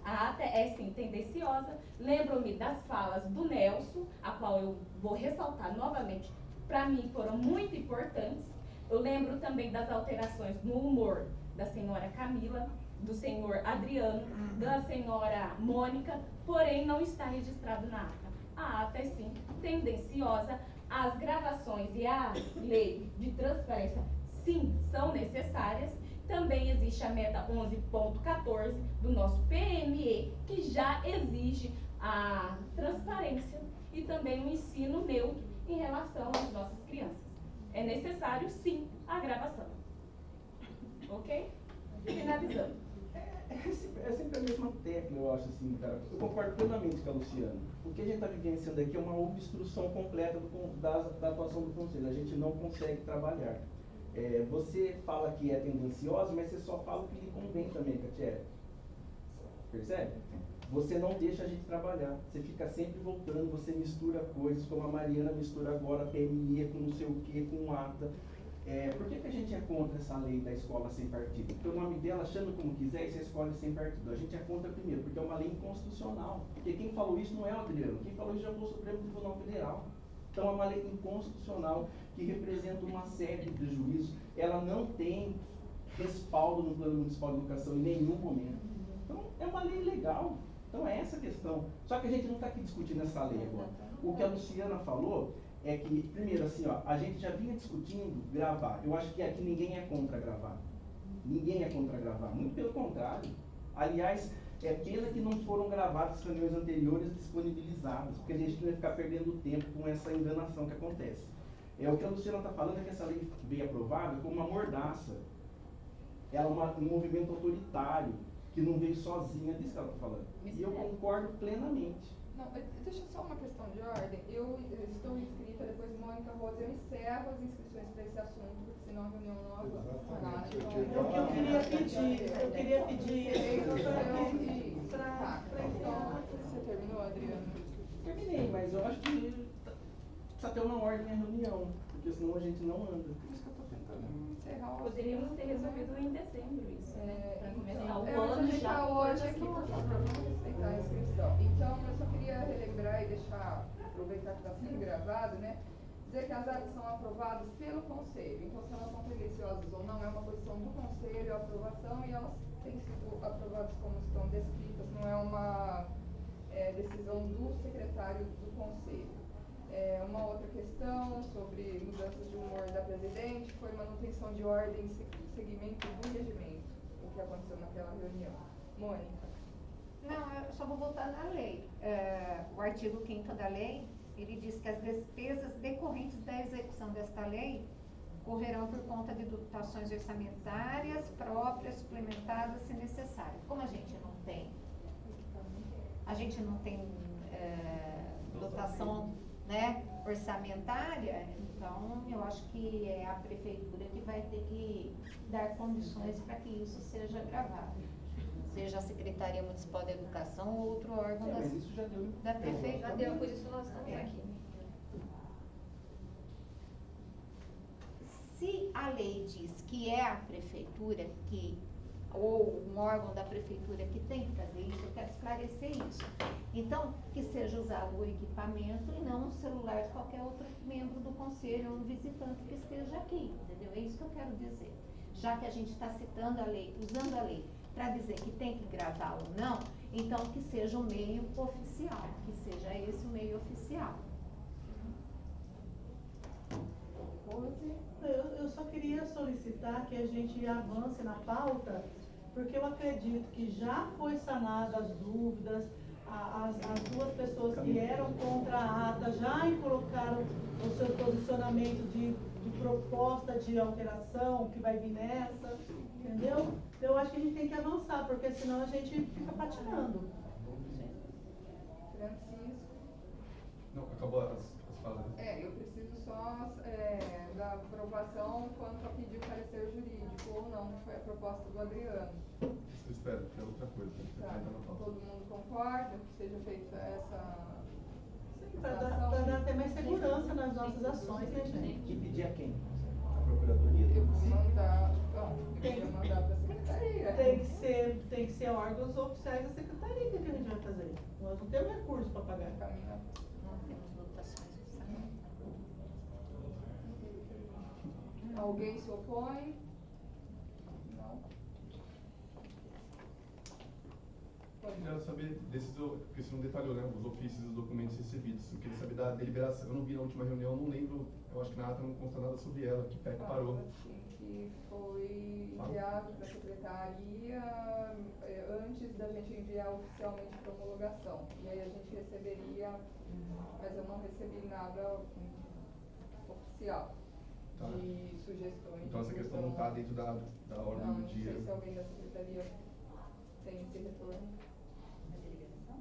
A ata é sim tendenciosa. Lembro-me das falas do Nelson, a qual eu vou ressaltar novamente, para mim foram muito importantes. Eu lembro também das alterações no humor da senhora Camila, do senhor Adriano, da senhora Mônica, porém não está registrado na ata. A ata é sim tendenciosa. As gravações e a lei de transparência sim são necessárias. Também existe a meta 11.14 do nosso PME, que já exige a transparência e também o ensino neutro em relação às nossas crianças. É necessário, sim, a gravação. Ok? Finalizando. É sempre a mesma tecla, eu acho assim, cara. Eu concordo plenamente com a Luciana. O que a gente está vivenciando aqui é uma obstrução completa da atuação do Conselho. A gente não consegue trabalhar. Você fala que é tendenciosa, mas você só fala o que lhe convém também, Catiele. Percebe? Você não deixa a gente trabalhar. Você fica sempre voltando, você mistura coisas, como a Mariana mistura agora PME com não sei o que, com ata. Por que a gente é contra essa lei da escola sem partido? Porque o nome dela, chama como quiser, e você escolhe sem partido. A gente é contra primeiro, porque é uma lei inconstitucional. Porque quem falou isso não é o Adriano, quem falou isso já foi o Supremo Tribunal Federal. Então é uma lei inconstitucional que representa uma série de prejuízos. Ela não tem respaldo no Plano Municipal de Educação em nenhum momento. Então é uma lei legal. Então é essa a questão. Só que a gente não está aqui discutindo essa lei agora. O que a Luciana falou é que, primeiro assim, ó, a gente já vinha discutindo gravar. Eu acho que aqui ninguém é contra gravar. Ninguém é contra gravar. Muito pelo contrário. Aliás, é pena que não foram gravadas as reuniões anteriores disponibilizadas, porque a gente não ia ficar perdendo tempo com essa enganação que acontece. O que a Luciana está falando é que essa lei veio aprovada como uma mordaça. Ela é um movimento autoritário, que não veio sozinha, disso que ela está falando. E eu concordo plenamente. Não, deixa só uma questão de ordem. Eu estou inscrita, depois Mônica Rosa, eu encerro as inscrições para esse assunto, porque senão a reunião não avança. Exatamente. Eu queria pedir Você terminou, Adriana? Terminei, mas eu acho que precisa ter uma ordem na reunião, porque senão a gente não anda. Por isso que eu estou tentando encerrar o Poderíamos ter resolvido em dezembro isso, para começar o mas a ano gente já. está hoje aqui, por favor, vamos respeitar a inscrição. Então, eu só queria relembrar e deixar, aproveitar que está sendo gravado, né? Dizer que as atas são aprovadas pelo Conselho. Então, se elas são tendenciosas ou não, é uma posição do Conselho, a aprovação, e elas têm sido aprovadas como estão descritas, não é uma decisão do secretário do Conselho. Uma outra questão sobre mudanças de humor da presidente foi manutenção de ordem e seguimento do regimento, o que aconteceu naquela reunião. Mônica. Não, eu só vou voltar na lei. O artigo 5º da lei, ele diz que as despesas decorrentes da execução desta lei correrão por conta de dotações orçamentárias próprias, suplementadas, se necessário. Como a gente não tem dotação, né, orçamentária, então eu acho que é a prefeitura que vai ter que dar condições para que isso seja gravado. Seja a Secretaria Municipal de Educação ou outro órgão mas isso já deu. da prefeitura. Já deu, por isso nós estamos aqui. Se a lei diz que é a prefeitura ou um órgão da prefeitura que tem que fazer isso, eu quero esclarecer isso. Então, que seja usado o equipamento e não um celular de qualquer outro membro do conselho ou um visitante que esteja aqui, entendeu? É isso que eu quero dizer. Já que a gente está citando a lei, usando a lei para dizer que tem que gravar ou não, então que seja um meio oficial, que seja esse o meio oficial. Eu só queria solicitar que a gente avance na pauta, porque eu acredito que já foi sanada as dúvidas, as duas pessoas que eram contra a ata já colocaram o seu posicionamento de de proposta de alteração que vai vir nessa, entendeu? Eu acho que a gente tem que avançar, porque senão a gente fica patinando. Francisco. Não, acabou as falas. Eu preciso só da aprovação quanto a pedir parecer jurídico ou não, que foi a proposta do Adriano. Isso espera, que é outra coisa. Tá. Todo mundo concorda que seja feita essa Para dar até mais segurança nas nossas ações, né, gente? E pedir a quem? A Procuradoria? Eu vou mandar, eu ia mandar para a Secretaria. Tem que ser órgãos oficiais da Secretaria que a gente vai fazer. Nós não temos recurso para pagar. Não temos votações oficiais. Alguém se opõe? Não. Eu queria saber desses, porque você não detalhou, né? Os ofícios e os documentos recebidos. Eu queria saber da deliberação. Eu não vi na última reunião, não lembro. Eu acho que na ata não consta nada sobre ela. Que pé que parou. Sim, que foi enviado para a Secretaria antes da gente enviar oficialmente para homologação. E aí a gente receberia, mas eu não recebi nada oficial. Tá. De sugestões. Então essa questão não está dentro da ordem do dia. Não sei se alguém da Secretaria tem esse retorno. Da deliberação?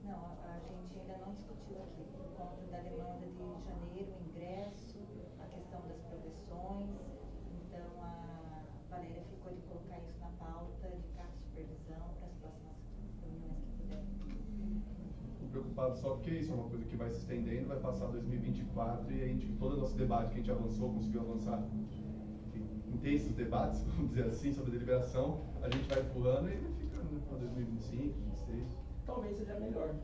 Não, a gente ainda não discutiu aqui, por conta da demanda de janeiro, o ingresso, a questão das progressões. Então a Valéria ficou de colocar isso na pauta, de carta de supervisão para as próximas reuniões que puderem. Estou preocupado só porque isso é uma coisa que vai se estendendo, vai passar 2024 e a gente, todo o nosso debate que a gente avançou, conseguiu avançar, intensos debates, vamos dizer assim, sobre a deliberação, a gente vai empurrando e fica para 2025, 2026. Talvez seja melhor.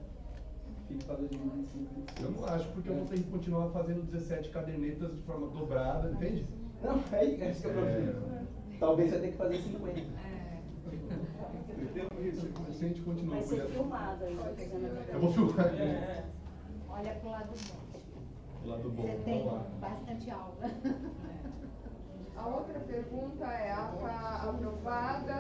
Fique para 2025, 2026. Eu não acho, porque eu vou ter que continuar fazendo 17 cadernetas de forma dobrada, entende? Não, é isso que eu problema. Talvez você tenha que fazer 50. Se a gente continua. Vai ser filmado aí, Eu vou filmar. Olha pro lado bom. O lado bom, Você tem vamos lá. bastante aula. A outra pergunta é: ata aprovada?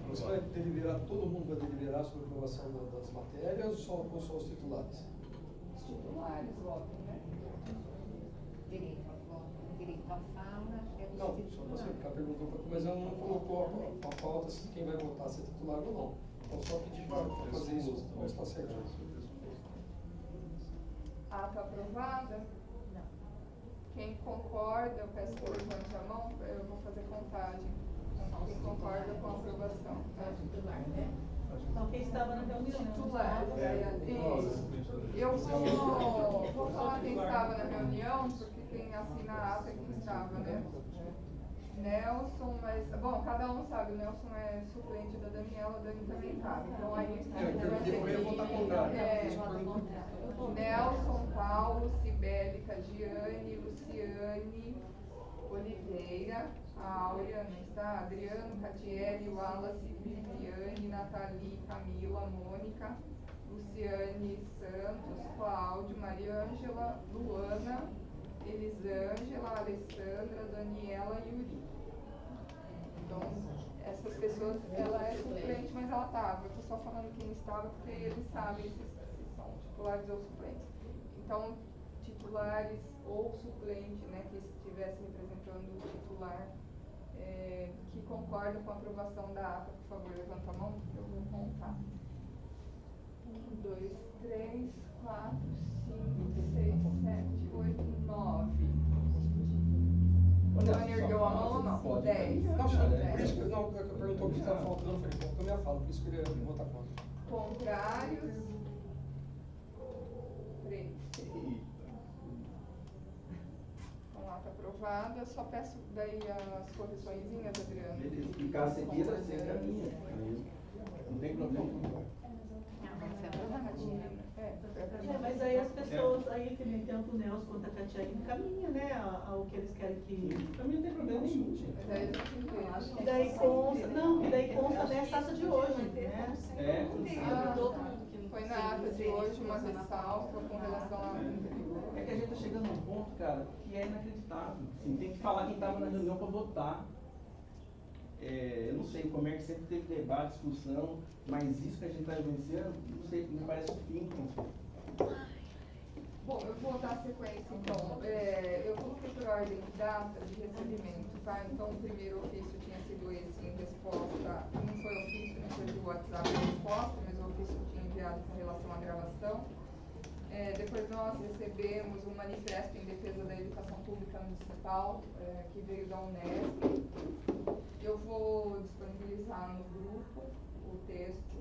Você vai deliberar, todo mundo vai deliberar sobre a aprovação das matérias ou só os titulares? Os titulares votam, né? Direito ao voto, direito à fala, é dos Não, só titulares. você ficar perguntando, mas ela não colocou a pauta se quem vai votar se é titular ou não. Então só pedir para fazer isso, mas está certo. Ata aprovada? Não. Quem concorda, eu peço que levante a mão, eu vou fazer contagem. Quem concorda com a aprovação? Então, quem estava na reunião? Titulares. Eu vou falar quem estava na reunião, porque quem assina a ata é quem estava, né? Nelson, mas, bom, cada um sabe, o Nelson é suplente da Daniela, a Dani também estava. Então aí Eu ia votar contrário. Nelson, Paulo, Cibele, Cagiane, Luciane, Oliveira, Áurea, não está? Adriano, Catiele, Wallace, Viviane, Nathalie, Camila, Mônica, Luciane Santos, Cláudio, Mariângela, Luana, Elisângela, Alessandra, Daniela e Yuri. Então, essas pessoas, ela é suplente, mas ela estava. Eu estou só falando quem estava, porque eles sabem se são titulares ou suplentes. Então, titulares ou suplente, né, que estivesse representando o titular, que concorda com a aprovação da ata, por favor, levanta a mão, que eu vou contar. 1, 2, 3, 4, 5, 6, 7, 8, 9. O Dani ergueu a mão ou não? 10. Não, por isso que não, perguntou o que estava faltando, eu falei, faltou minha fala, por isso que eu ia votar contra. Contrários? 3. Então, ata aprovada. Só peço daí as correçõezinhas, Adriano. Beleza. E caso você queira, você caminha. Não tem problema. Mas aí as pessoas, aí que nem tanto o Nelson quanto a Catiane, encaminha, né, ao que eles querem que... Pra mim não tem problema nenhum, gente. Mas aí a gente vê. E daí consta, não, e daí consta nessa ata de hoje, né? Foi na ata de hoje uma ressalva com relação à ata anterior. É que a gente tá chegando num ponto, cara, que é inacreditável. Assim, tem que falar quem estava na reunião para votar. Eu não sei, o comércio sempre teve debate, discussão, mas isso que a gente está vivenciando, não sei, me parece o fim. Bom, eu vou dar sequência então. Eu coloquei por ordem de data de recebimento, tá? Então o primeiro ofício tinha sido esse em resposta, não foi ofício, não foi do WhatsApp em resposta, mas o ofício tinha enviado com relação à gravação. Depois nós recebemos um manifesto em defesa da educação pública municipal, que veio da Unesp. Eu vou disponibilizar no grupo o texto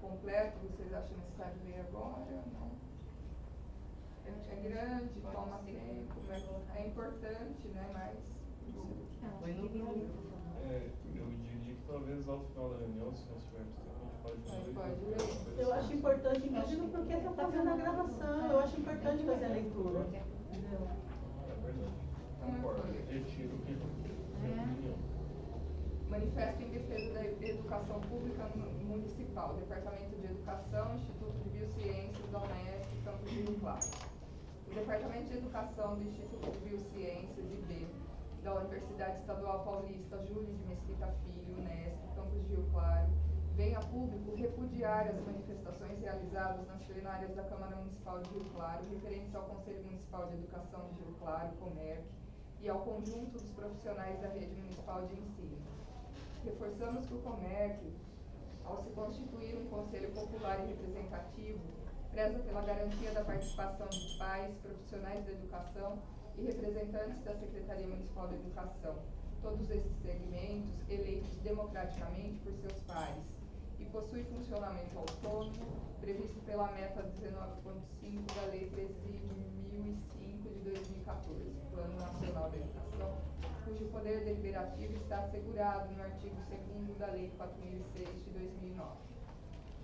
completo. Vocês acham necessário ler agora? Não? É grande, toma tempo, mas é importante, né? Mas eu diria que talvez ao final da reunião, se nós tivermos tempo, a gente pode ler. Eu acho importante, mesmo porque está fazendo a gravação, eu acho importante fazer a leitura. Entendeu? É verdade. Concordo. Retiro o que minha opinião. Manifesto em defesa da educação pública municipal, Departamento de Educação, Instituto de Biociências da Unesp, Campos de Rio Claro. O Departamento de Educação do Instituto de Biociências, IB, da Universidade Estadual Paulista Júlio de Mesquita Filho, Unesp, Campos de Rio Claro, vem a público repudiar as manifestações realizadas nas plenárias da Câmara Municipal de Rio Claro, referentes ao Conselho Municipal de Educação de Rio Claro, COMERC, e ao conjunto dos profissionais da rede municipal de ensino. Reforçamos que o COMERC, ao se constituir um conselho popular e representativo, preza pela garantia da participação de pais, profissionais da educação e representantes da Secretaria Municipal de Educação, todos esses segmentos eleitos democraticamente por seus pares, e possui funcionamento autônomo, previsto pela meta 19.5 da Lei 13.005 de 2014, Plano Nacional da Educação, cujo poder deliberativo está assegurado no artigo 2º da Lei 4.006 de 2009.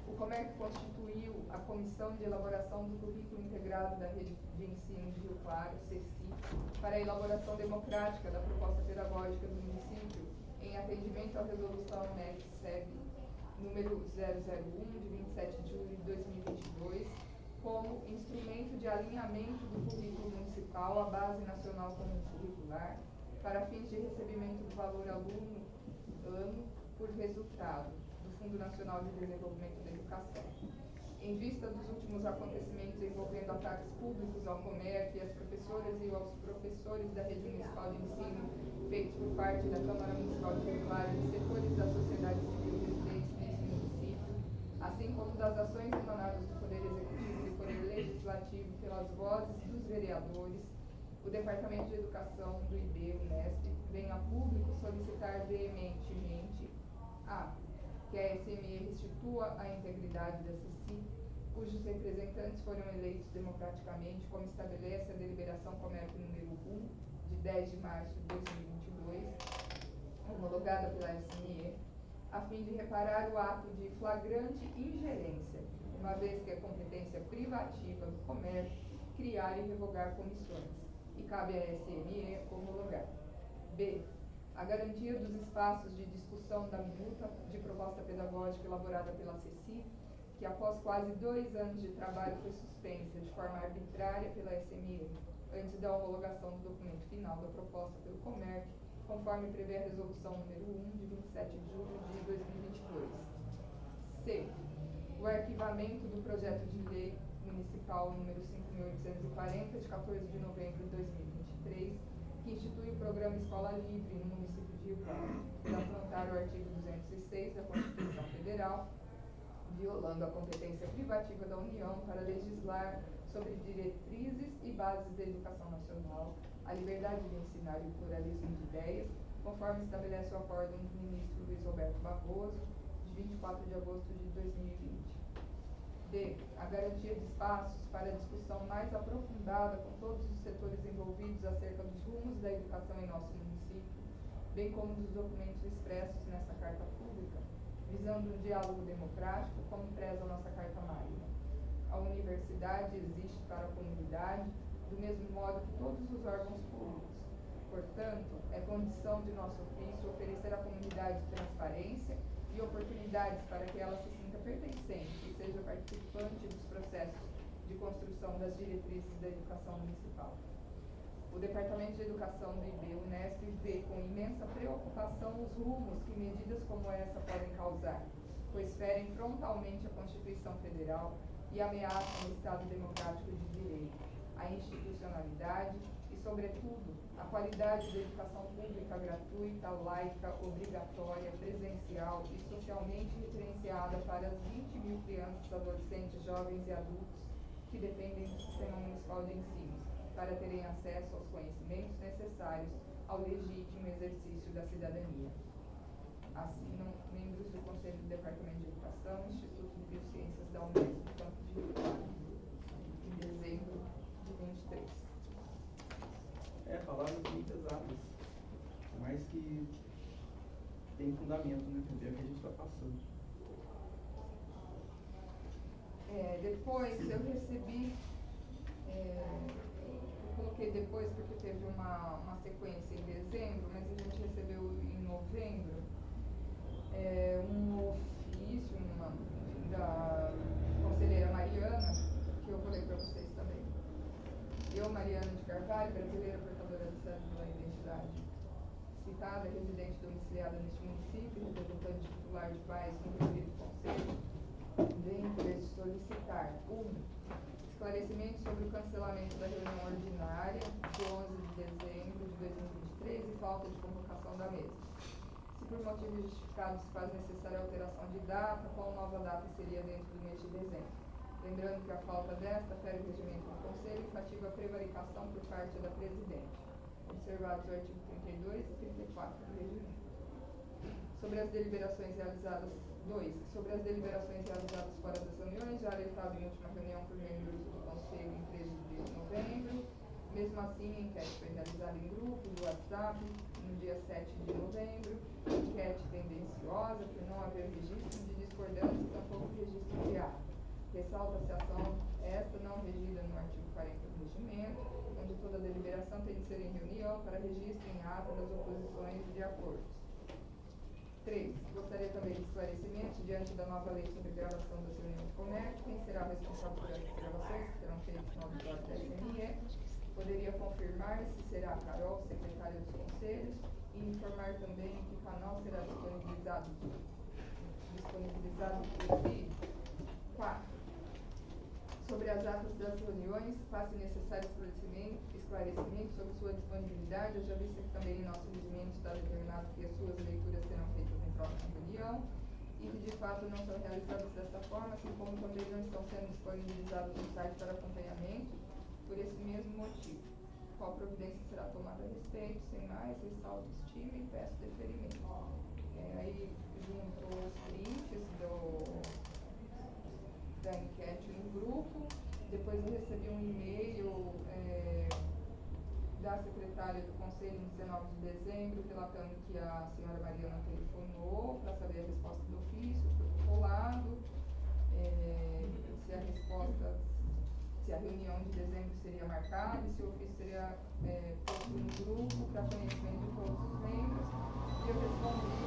O COMERC constituiu a Comissão de Elaboração do Currículo Integrado da Rede de Ensino de Rio Claro, CECI, para a elaboração democrática da proposta pedagógica do município, em atendimento à Resolução MEC-SEB número 001, de 27 de julho de 2022, como instrumento de alinhamento do currículo municipal à Base Nacional Comum Curricular, para fins de recebimento do valor aluno ano por resultado do Fundo Nacional de Desenvolvimento da Educação. Em vista dos últimos acontecimentos envolvendo ataques públicos ao COMERC e às professoras e aos professores da rede municipal de ensino, feitos por parte da Câmara Municipal de Rio Claro e de setores da sociedade civil residentes nesse município, assim como das ações emanadas do Poder Executivo e Poder Legislativo pelas vozes dos vereadores, o Departamento de Educação do IB-Unesp vem a público solicitar veementemente que a SME restitua a integridade da CECI, cujos representantes foram eleitos democraticamente, como estabelece a deliberação COMERC número 1, de 10 de março de 2022, homologada pela SME, a fim de reparar o ato de flagrante ingerência, uma vez que é competência privativa do COMERC criar e revogar comissões, e cabe à SME homologar. B. A garantia dos espaços de discussão da minuta de proposta pedagógica elaborada pela CECI, que após quase 2 anos de trabalho foi suspensa de forma arbitrária pela SME, antes da homologação do documento final da proposta pelo COMERC, conforme prevê a resolução número 1, de 27 de julho de 2022. C. O arquivamento do projeto de lei municipal número 5.840, de 14 de novembro de 2023, que institui o programa Escola Livre no município de Rio Claro, por afrontar o artigo 206 da Constituição Federal, violando a competência privativa da União para legislar sobre diretrizes e bases da educação nacional, a liberdade de ensinar e o pluralismo de ideias, conforme estabelece o acórdão do ministro Luiz Roberto Barroso, de 24 de agosto de 2020. D. A garantia de espaços para discussão mais aprofundada com todos os setores envolvidos acerca dos rumos da educação em nosso município, bem como dos documentos expressos nessa Carta Pública, visando um diálogo democrático, como preza a nossa Carta Magna. A universidade existe para a comunidade, do mesmo modo que todos os órgãos públicos. Portanto, é condição de nosso ofício oferecer à comunidade transparência e oportunidades para que ela se sinta pertencente e seja participante dos processos de construção das diretrizes da educação municipal. O Departamento de Educação do IB-Unesp vê com imensa preocupação os rumos que medidas como essa podem causar, pois ferem frontalmente a Constituição Federal e ameaçam o Estado Democrático de Direito, a institucionalidade e, sobretudo, a qualidade da educação pública gratuita, laica, obrigatória, presencial e socialmente referenciada para as 20 mil crianças, adolescentes, jovens e adultos que dependem do Sistema Municipal de Ensino, para terem acesso aos conhecimentos necessários ao legítimo exercício da cidadania. Assinam membros do Conselho do Departamento de Educação, Instituto de Biociências da Unesp, Campo de Rio Claro, em dezembro de 23. Palavras bem pesadas, mas que tem fundamento, né? Porque é o que a gente está passando. Depois eu recebi, eu coloquei depois porque teve uma sequência em dezembro, mas a gente recebeu em novembro um ofício da conselheira Mariana, que eu vou ler para vocês também. Eu, Mariana de Carvalho, brasileira portadora da cédula da identidade citada, residente domiciliada neste município, representante titular de pais no referido conselho, venho por este solicitar 1. Esclarecimento sobre o cancelamento da reunião ordinária de 11 de dezembro de 2023 e falta de convocação da mesa. Se por motivos justificados se faz necessária alteração de data, qual nova data seria dentro do mês de dezembro? Lembrando que a falta desta fere o regimento do Conselho e infativa a prevaricação por parte da Presidente, observados o artigo 32 e 34 do regimento. Sobre as deliberações realizadas, 2. Sobre as deliberações realizadas fora das reuniões, já alertado em última reunião por membros do Conselho em 13 de novembro. Mesmo assim, a enquete foi realizada em grupo do WhatsApp no dia 7 de novembro. Enquete tendenciosa por não haver registro de discordância e tampouco registro de ato. Ressalta-se a ação esta não regida no artigo 40 do regimento, onde toda deliberação tem de ser em reunião para registro em ata das oposições de acordos. 3. Gostaria também de esclarecimento diante da nova lei sobre gravação das reuniões do comércio, quem será responsável por essas gravações que serão feitas no auditório da SME. Poderia confirmar se será a Carol, secretária dos conselhos, e informar também em que canal será disponibilizado por si. 4. Sobre as atas das reuniões, faça necessário esclarecimento sobre sua disponibilidade, haja vista que também em nosso regimento está determinado que as suas leituras serão feitas em próxima reunião e que de fato não são realizadas desta forma, assim como também não estão sendo disponibilizados no site para acompanhamento por esse mesmo motivo. Qual providência será tomada a respeito? Sem mais, ressalto, estimo e peço deferimento. Aí juntou os prints da enquete no grupo. Depois eu recebi um e-mail da secretária do Conselho em 19 de dezembro, relatando que a senhora Mariana telefonou para saber a resposta do ofício, foi rolado, se a reunião de dezembro seria marcada e se o ofício seria posto no grupo para conhecimento de todos os membros. E eu respondi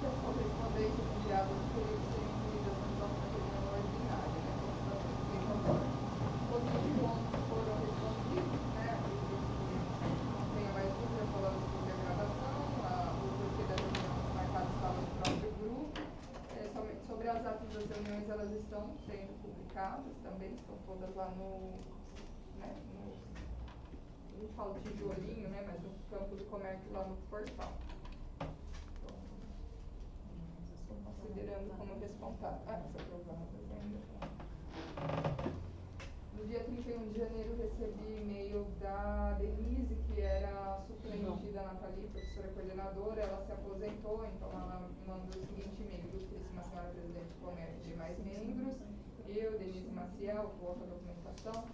que as correspondências enviadas teriam que ser incluídas na próxima reunião ordinária, né? Como está sendo feito agora. Outros pontos foram respondidos, né? Não tenha mais dúvida falando sobre a gravação, o porquê da reunião marcada estava no próprio grupo. Sobre as atas das reuniões, elas estão sendo publicadas também, estão todas lá no não falo tijolinho, né? Mas no campo do comércio lá no portal. Estou considerando como responsável. Foi aprovadas ainda. No dia 31 de janeiro, recebi e-mail da Denise, que era suplente da Nathalie, professora coordenadora. Ela se aposentou, então ela mandou o seguinte e-mail: Ilustríssima Senhora Presidente do Comércio e demais membros, eu, Denise Maciel, coloco a documentação,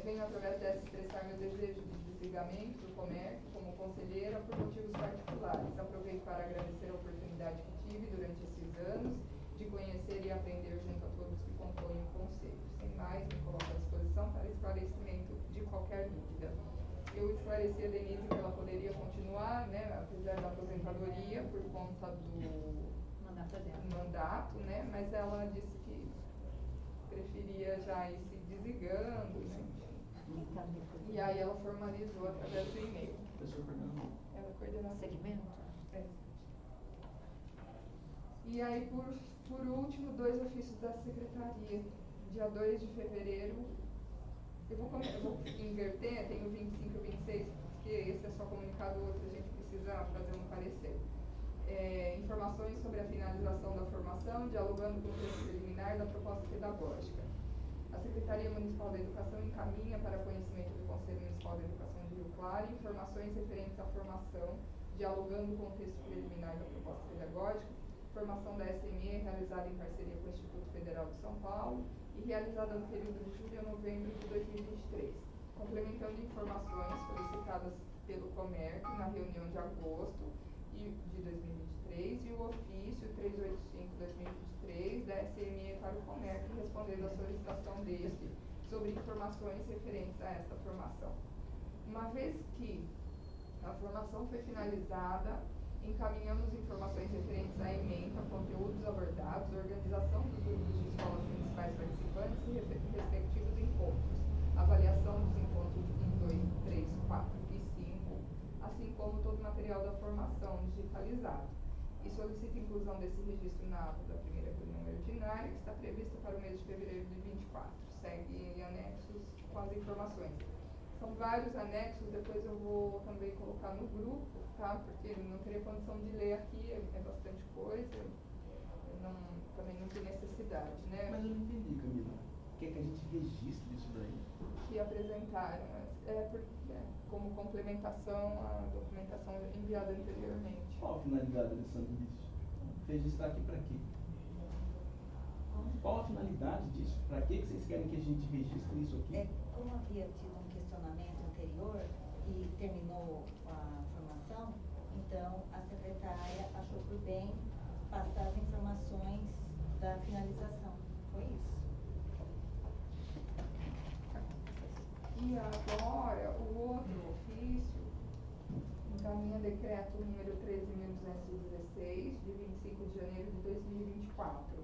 venho através dessa expressar meu desejo de desligamento do comércio como conselheira por motivos particulares. Aproveito para agradecer a oportunidade que tive durante esses anos de conhecer e aprender junto a todos que compõem o conselho. Sem mais, me coloco à disposição para esclarecimento de qualquer dúvida. Eu esclareci a Denise que ela poderia continuar, né, apesar da aposentadoria, por conta do mandato, né, mas ela disse que preferia já ir se desligando, né. E aí ela formalizou através do e-mail. Ela coordenou segmento. E aí, por último, 2 ofícios da Secretaria. Dia 2 de fevereiro Eu vou inverter, tenho 25 e 26, porque esse é só comunicado, o outro a gente precisa fazer um parecer. Informações sobre a finalização da formação, dialogando com o texto preliminar da proposta pedagógica. A Secretaria Municipal da Educação encaminha para conhecimento do Conselho Municipal da Educação de Rio Claro informações referentes à formação, dialogando com o texto preliminar da proposta pedagógica, formação da SME realizada em parceria com o Instituto Federal de São Paulo e realizada no período de julho a novembro de 2023, complementando informações solicitadas pelo COMERC na reunião de agosto de 2023 e o ofício 385/2023 da SME para o COMERC, respondendo à solicitação deste sobre informações referentes a esta formação. Uma vez que a formação foi finalizada, encaminhamos informações referentes à ementa, conteúdos abordados, organização dos grupos de escolas municipais participantes e respectivos encontros, avaliação dos encontros 1, 2, 3, 4 e 5, assim como todo o material da formação digitalizado. E solicita inclusão desse registro na ata da primeira reunião ordinária, que está prevista para o mês de fevereiro de 24. Segue em anexos com as informações. São vários anexos, depois eu vou também colocar no grupo, tá? Porque não teria condição de ler aqui, é bastante coisa, também não tem necessidade, né? Mas eu não entendi, Camila. Quer que a gente registre isso daí? Que apresentaram, como complementação à documentação enviada anteriormente. Qual a finalidade, Alessandro, disso? Registrar aqui para quê? Qual a finalidade disso? Para que vocês querem que a gente registre isso aqui? Como havia tido um questionamento anterior e terminou a formação, então a secretária achou por bem passar as informações da finalização. Foi isso. E agora, o outro ofício encaminha decreto número 13.216, de 25 de janeiro de 2024.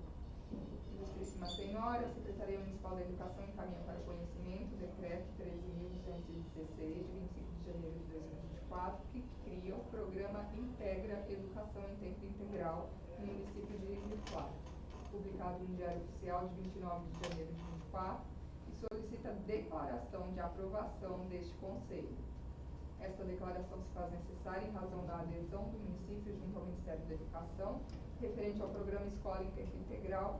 Ilustríssima Senhora, a Secretaria Municipal da Educação encaminha para conhecimento o decreto 13.216, de 25 de janeiro de 2024, que cria o programa Integra Educação em Tempo Integral no município de Rio Claro, publicado no Diário Oficial de 29 de janeiro de 2024, e solicita declaração de aprovação deste Conselho. Esta declaração se faz necessária em razão da adesão do município junto ao Ministério da Educação, referente ao programa Escola em Tempo Integral,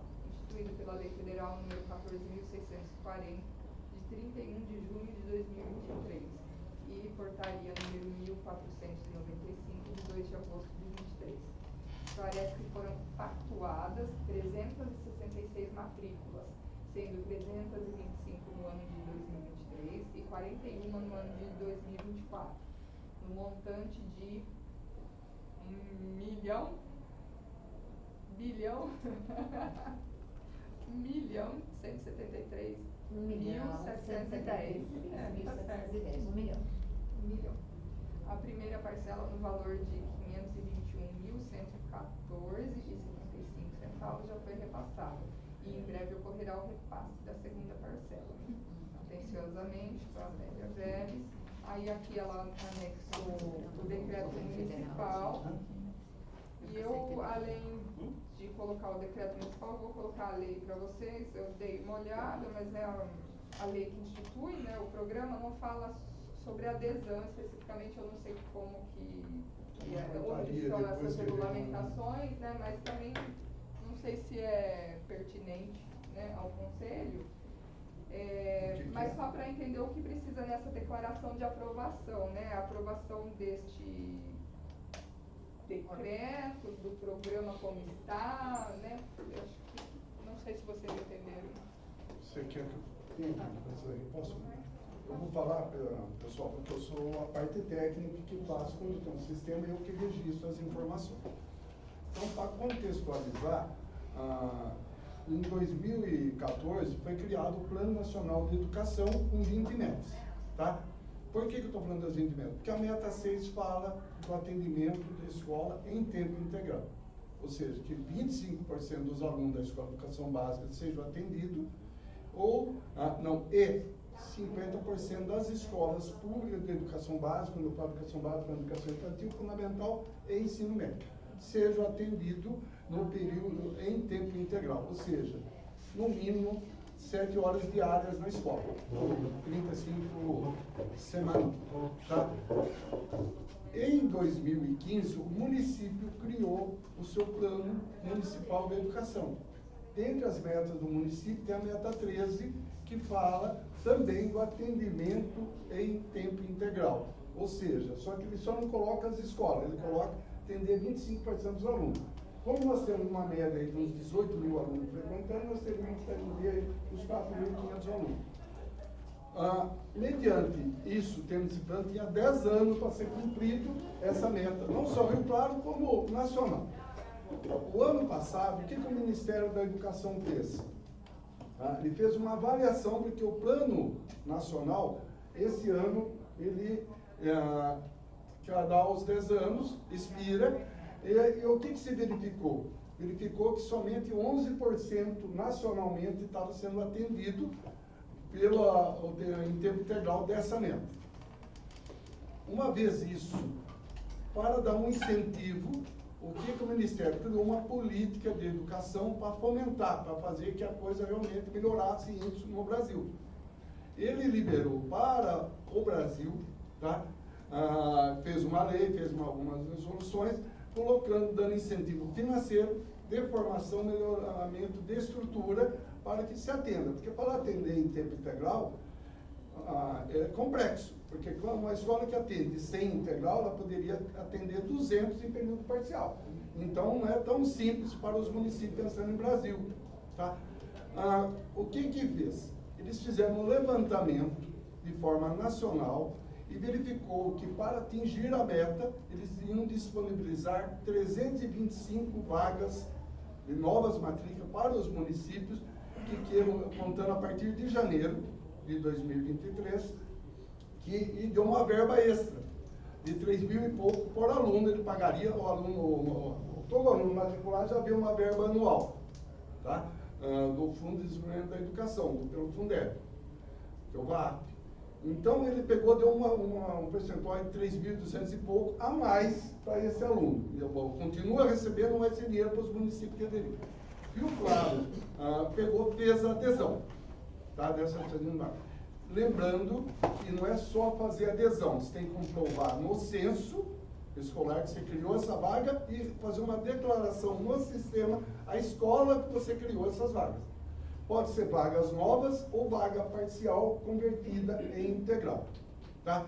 instituído pela Lei Federal número 14.640, de 31 de junho de 2023, e portaria número 1495, de 2 de agosto de 2023. Esclarece que foram pactuadas 366 matrículas, sendo 325 no ano de 2023 e 41 no ano de 2024, no montante de $1.173.710. $1 milhão. A primeira parcela no valor de R$521.114,75 já foi repassada e em breve ocorrerá o repasse da segunda parcela. Atenciosamente, Cláudia Breves. Aí aqui ela anexou o decreto municipal e eu, além de colocar o decreto municipal, vou colocar a lei para vocês. Eu dei uma olhada, mas é a lei que institui, né, o programa não fala sobre adesão especificamente, eu não sei como onde estão essas regulamentações, né, mas também não sei se é pertinente, né, ao Conselho. Mas só para entender o que precisa nessa declaração de aprovação, né, a aprovação deste decreto, do programa como está, né, eu acho que, não sei se vocês entenderam. Você quer que eu posso? Eu vou falar, pessoal, porque eu sou a parte técnica que faço com o sistema e eu que registro as informações. Então, para contextualizar, em 2014 foi criado o Plano Nacional de Educação com 20 metas, tá? Por que eu estou falando das 20 metas? Porque a meta 6 fala do atendimento da escola em tempo integral. Ou seja, que 25% dos alunos da escola de educação básica sejam atendidos, e 50% das escolas públicas de educação básica, no quadro de educação básica, educação infantil, fundamental e ensino médio, sejam atendidos no período em tempo integral, ou seja, no mínimo 7 horas diárias na escola, 35 semanas. Tá? Em 2015, o município criou o seu plano municipal de educação. Dentre as metas do município tem a meta 13, que fala também do atendimento em tempo integral. Ou seja, só que ele só não coloca as escolas, ele coloca atender 25% dos alunos. Como nós temos uma média aí de uns 18 mil alunos frequentando, nós teríamos que atender os 4.500 alunos. Mediante isso, temos esse plano, tinha 10 anos para ser cumprido essa meta, não só Rio Claro, como nacional. O ano passado, o que o Ministério da Educação fez? Ele fez uma avaliação, porque o plano nacional, esse ano, ele dá aos 10 anos, expira, e o que se verificou? Verificou que somente 11% nacionalmente estava sendo atendido em tempo integral dessa meta. Uma vez isso, para dar um incentivo, o que o Ministério criou? Uma política de educação para fomentar, para fazer que a coisa realmente melhorasse isso no Brasil. Ele liberou para o Brasil, tá? Fez uma lei, fez algumas resoluções, dando incentivo financeiro, de formação, melhoramento de estrutura, para que se atenda. Porque para atender em tempo integral, é complexo. Porque uma escola que atende 100 integral, ela poderia atender 200 em período parcial. Então, não é tão simples para os municípios pensando em Brasil. Tá? O que fez? Eles fizeram um levantamento de forma nacional e verificou que, para atingir a meta, eles iam disponibilizar 325 vagas de novas matrículas para os municípios que contando a partir de janeiro de 2023, e deu uma verba extra de 3 mil e pouco por aluno. Ele pagaria, todo aluno matriculado já vê uma verba anual, tá? Do Fundo de Desenvolvimento da Educação, pelo Fundeb, que é o VAP. Então ele pegou, deu um percentual de 3.200 e pouco a mais para esse aluno. Ele continua recebendo, mas esse dinheiro para os municípios que aderiram. Rio Claro fez a adesão, tá, dessa segunda. Lembrando que não é só fazer adesão, você tem que comprovar no censo escolar que você criou essa vaga e fazer uma declaração no sistema, a escola que você criou essas vagas. Pode ser vagas novas ou vaga parcial convertida em integral. Tá?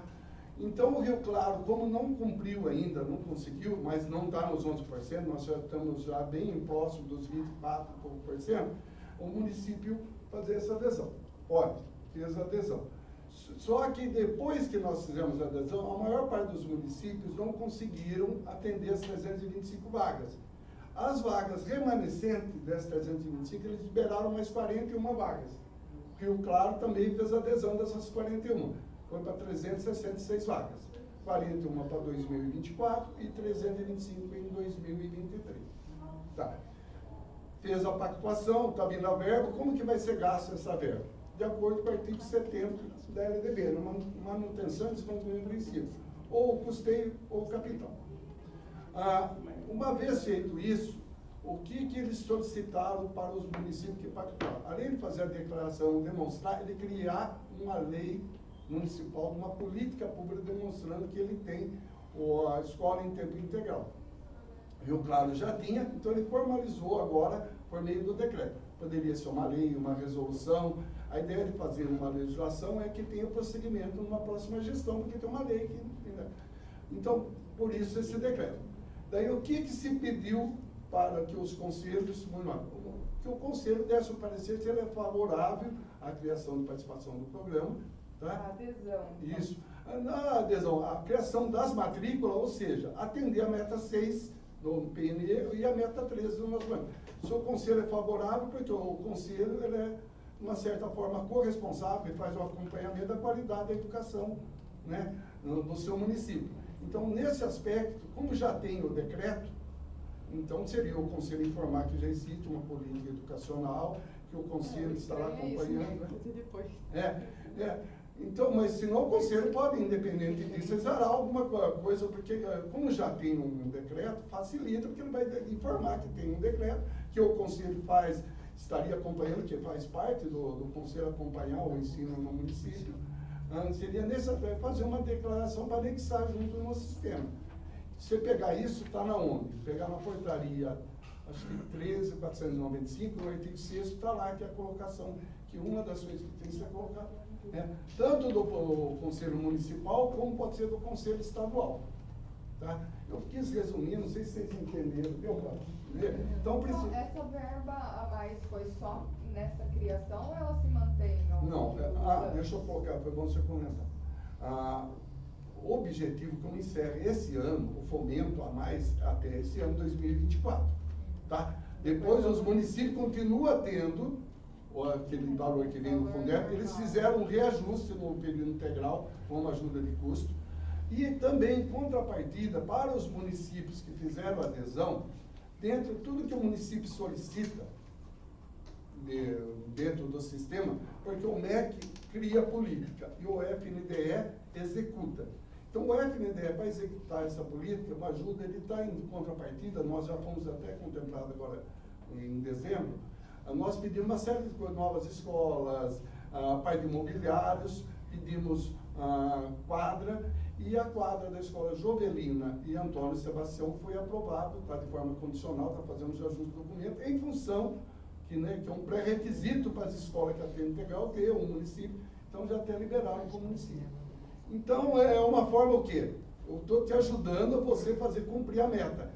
Então, o Rio Claro, como não cumpriu ainda, não conseguiu, mas não está nos 11%, nós já estamos já bem próximo dos 24%, o município fazer essa adesão. Pode, fez a adesão. Só que depois que nós fizemos a adesão, a maior parte dos municípios não conseguiram atender as 325 vagas. As vagas remanescentes dessas 325, eles liberaram mais 41 vagas. Rio Claro também fez a adesão dessas 41. Foi para 366 vagas. 41 para 2024 e 325 em 2023. Tá. Fez a pactuação, está vindo a verba. Como que vai ser gasto essa verba? De acordo com o artigo 70 da LDB, na manutenção e desenvolvimento do princípio. Ou custeio ou capital. Uma vez feito isso, o que eles solicitaram para os municípios que pactuaram? Além de fazer a declaração, demonstrar, ele criar uma lei municipal, uma política pública demonstrando que ele tem a escola em tempo integral. Rio Claro já tinha, então ele formalizou agora por meio do decreto. Poderia ser uma lei, uma resolução. A ideia de fazer uma legislação é que tenha prosseguimento numa próxima gestão, porque tem uma lei que... Então, por isso esse decreto. Daí o que se pediu para que os conselhos, que o conselho desse o parecer se ele é favorável à criação de participação do programa, tá? A adesão. Isso. Na adesão, a criação das matrículas, ou seja, atender a meta 6 do PNE e a meta 13 do nosso plano. Se o conselho é favorável, porque o conselho ele é, de uma certa forma, corresponsável e faz o acompanhamento da qualidade da educação, né, no seu município. Então, nesse aspecto, como já tem o decreto, então seria o conselho informar que já existe uma política educacional, que o conselho estará acompanhando. Então, mas se não, o conselho pode, independente disso, exarar alguma coisa, porque como já tem um decreto, facilita, porque ele vai informar que tem um decreto, que o conselho faz estaria acompanhando, que faz parte do conselho acompanhar o ensino no município, seria necessário fazer uma declaração para anexar junto no sistema. Se você pegar isso, está na onde? Pegar na portaria, acho que 13.495, no artigo 6º, está lá que é a colocação, que uma das coisas que tem que ser colocada, né? Tanto do Conselho Municipal, como pode ser do Conselho Estadual. Tá? Eu quis resumir, não sei se vocês entenderam, deu para ver? Então, essa verba a mais foi só nessa criação ou ela se mantém? Não, deixa eu colocar, foi bom você comentar. O objetivo que eu encerro esse ano, o fomento a mais até esse ano 2024. Tá? Depois os municípios continuam tendo aquele valor que vem no Fundeb, eles fizeram um reajuste no período integral com uma ajuda de custo. E também, em contrapartida, para os municípios que fizeram adesão, dentro de tudo que o município solicita, dentro do sistema, porque o MEC cria política e o FNDE executa. Então, o FNDE, para executar essa política, uma ajuda, ele está em contrapartida, nós já fomos até contemplados agora em dezembro, nós pedimos uma série de coisas, novas escolas, parte de imobiliários, pedimos quadra, e a quadra da escola Jovelina e Antônio Sebastião foi aprovado, está de forma condicional, está fazendo os ajustes do documento, em função que é um pré-requisito para as escolas que atendem integral ter um município, então já até liberaram para o município. Então, é uma forma o quê? Eu estou te ajudando a você fazer cumprir a meta.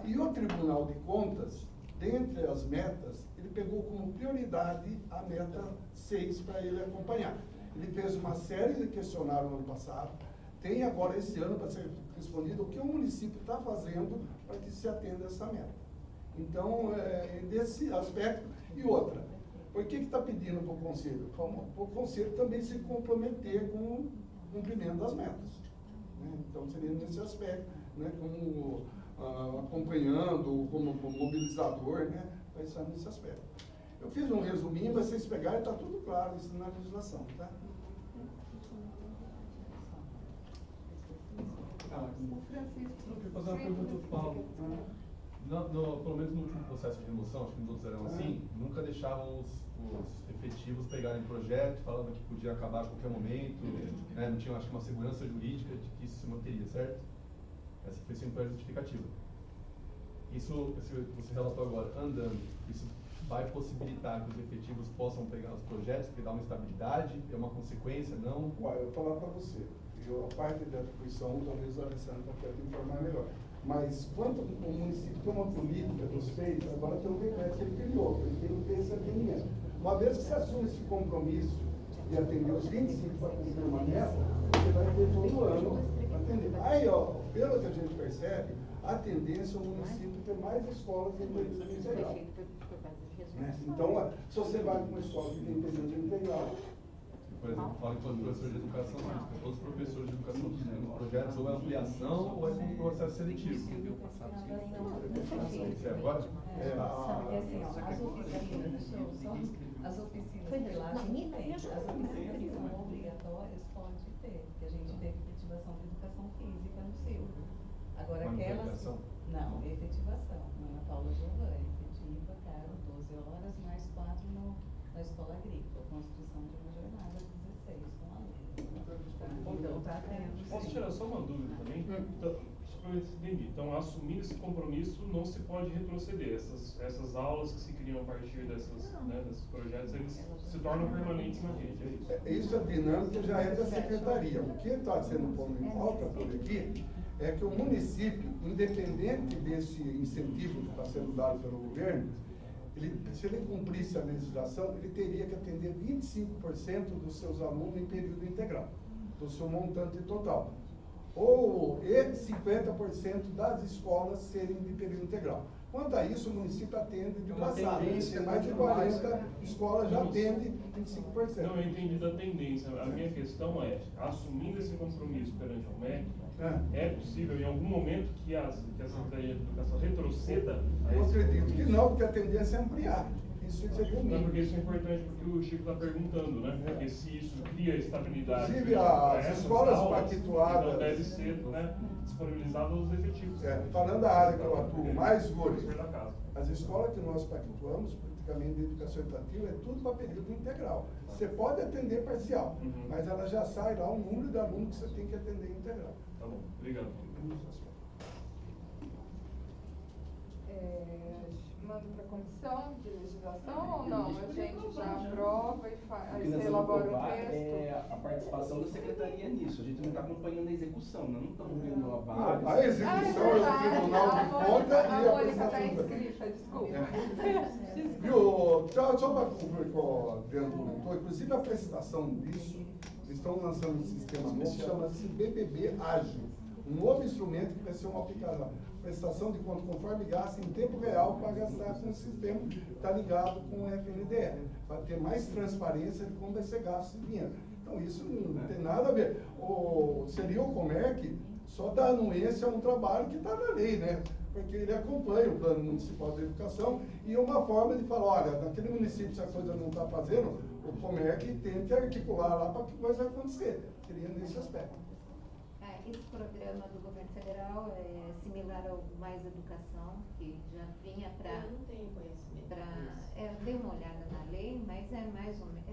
E o Tribunal de Contas, dentre as metas, ele pegou como prioridade a meta 6 para ele acompanhar. Ele fez uma série de questionários no ano passado, tem agora esse ano para ser respondido o que o município está fazendo para que se atenda a essa meta. Então, desse aspecto. E outra, por que está pedindo para o Conselho? Para o Conselho também se comprometer com o cumprimento das metas. Né? Então, seria nesse aspecto, né? Como acompanhando, como mobilizador, né? Vai estar nesse aspecto. Eu fiz um resuminho, mas vocês pegarem, está tudo claro isso na legislação, tá? Eu queria fazer uma pergunta para o Paulo. Pelo menos no último processo de remoção, acho que nos outros eram assim, nunca deixavam os efetivos pegarem projeto, falando que podia acabar a qualquer momento, né? Não tinha, acho que, uma segurança jurídica de que isso se manteria, certo? Essa foi sempre a justificativa. Isso, você relatou agora, andando, isso vai possibilitar que os efetivos possam pegar os projetos, porque dá uma estabilidade, é uma consequência, não? Olha, eu vou falar para você. A parte da atribuição, talvez a Alessandra pode informar melhor. Mas, quanto o município tem uma política dos feitos, agora tem um decreto que ele criou, ele tem que ter esse atendimento. Uma vez que você assume esse compromisso de atender os 25 para cumprir uma meta, você vai ter todo ano atender. Aí, pelo que a gente percebe, a tendência é o município ter mais escolas em período integral. Então, se você vai para uma escola que tem período integral, por exemplo, fala que todo professor de educação física, todos os professores de educação física, no projeto ou é ampliação ou é um processo seletivo. Isso é agora? As oficinas de lá a gente tem. As oficinas que são obrigatórias pode ter, porque a gente teve efetivação de educação física no Silvio. Agora aquelas. Não, efetivação. Ana Paula Giovanni, efetiva, cara, 12 horas mais 4 na escola agrícola, construção de uma jornada 16 com aluno. Então tá tendo. Posso tirar só uma dúvida também? Então, então, assumindo esse compromisso, não se pode retroceder. Essas aulas que se criam a partir desses projetos, eles se tornam permanentes na rede, é isso? Isso é dinâmica, já é da secretaria. O que está sendo posto em pauta por aqui é que o município, independente desse incentivo que está sendo dado pelo governo, se ele cumprisse a legislação, ele teria que atender 25% dos seus alunos em período integral, do seu montante total. E 50% das escolas serem de período integral. Quanto a isso, o município atende de passado. Mais de 40 escolas já atendem 25%. Não, eu entendi da tendência. A minha questão é, assumindo esse compromisso perante o MEC, é possível em algum momento que a Secretaria de Educação retroceda? Eu acredito que não, porque a tendência é ampliar. Isso é comum. Não, porque isso é importante, porque o Chico está perguntando, né? Porque se isso cria estabilidade. Inclusive, as escolas pactuadas. Então deve ser, né, disponibilizado aos efetivos. Falando da área que eu atuo mais hoje, as escolas que nós pactuamos, especificamente de educação infantil, é tudo para período integral. Você pode atender parcial, mas ela já sai lá o número de alunos que você tem que atender integral. Tá bom, obrigado. Manda para a comissão de legislação ou não? A gente já aprova e O aí que nós você vamos elabora o aprovar texto? é a participação da secretaria nisso. A gente não está acompanhando a execução, nós não estamos vendo a vaga. A execução é o Tribunal de Contas e a Mônica está prestação inscrita, desculpa. Viu, só para dentro do monitor, inclusive a prestação disso, eles estão lançando um sistema novo, chama-se BBB Ágil, um novo instrumento que vai ser uma aplicação, prestação de conta conforme gasta em tempo real para gastar com o sistema que está ligado com o FNDE, para ter mais transparência de como vai ser gasto esse dinheiro. Então isso não tem nada a ver. Seria o Comerc só dar anuência a um trabalho que está na lei, né? Porque ele acompanha o Plano Municipal de Educação e é uma forma de falar, olha, naquele município se a coisa não está fazendo, o Comerc tente articular lá para que a coisa acontecer. Seria nesse aspecto. Esse programa do governo federal é similar ao Mais Educação, que já vinha para... Eu não tenho conhecimento dei uma olhada na lei, mas é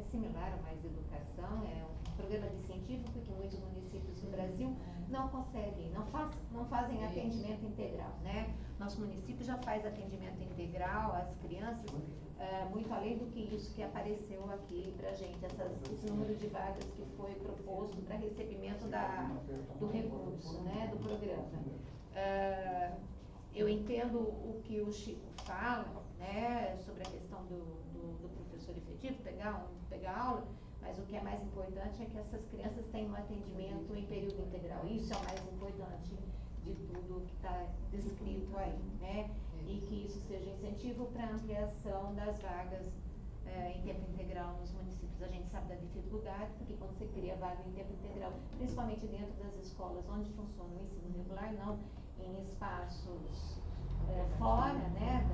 similar ao Mais Educação, é um programa de científico que muitos municípios do Brasil não conseguem, não fazem atendimento integral, né? Nosso município já faz atendimento integral às crianças, muito além do que isso que apareceu aqui para a gente, esse número de vagas que foi proposto para recebimento do recurso, né, do programa. Eu entendo o que o Chico fala, né, sobre a questão do professor efetivo, pegar aula, mas o que é mais importante é que essas crianças tenham um atendimento em período integral. Isso é o mais importante de tudo que está descrito aí, né? E que isso seja incentivo para a ampliação das vagas em tempo integral nos municípios. A gente sabe da dificuldade, porque quando você cria vaga em tempo integral, principalmente dentro das escolas onde funciona o ensino regular, não em espaços fora, né,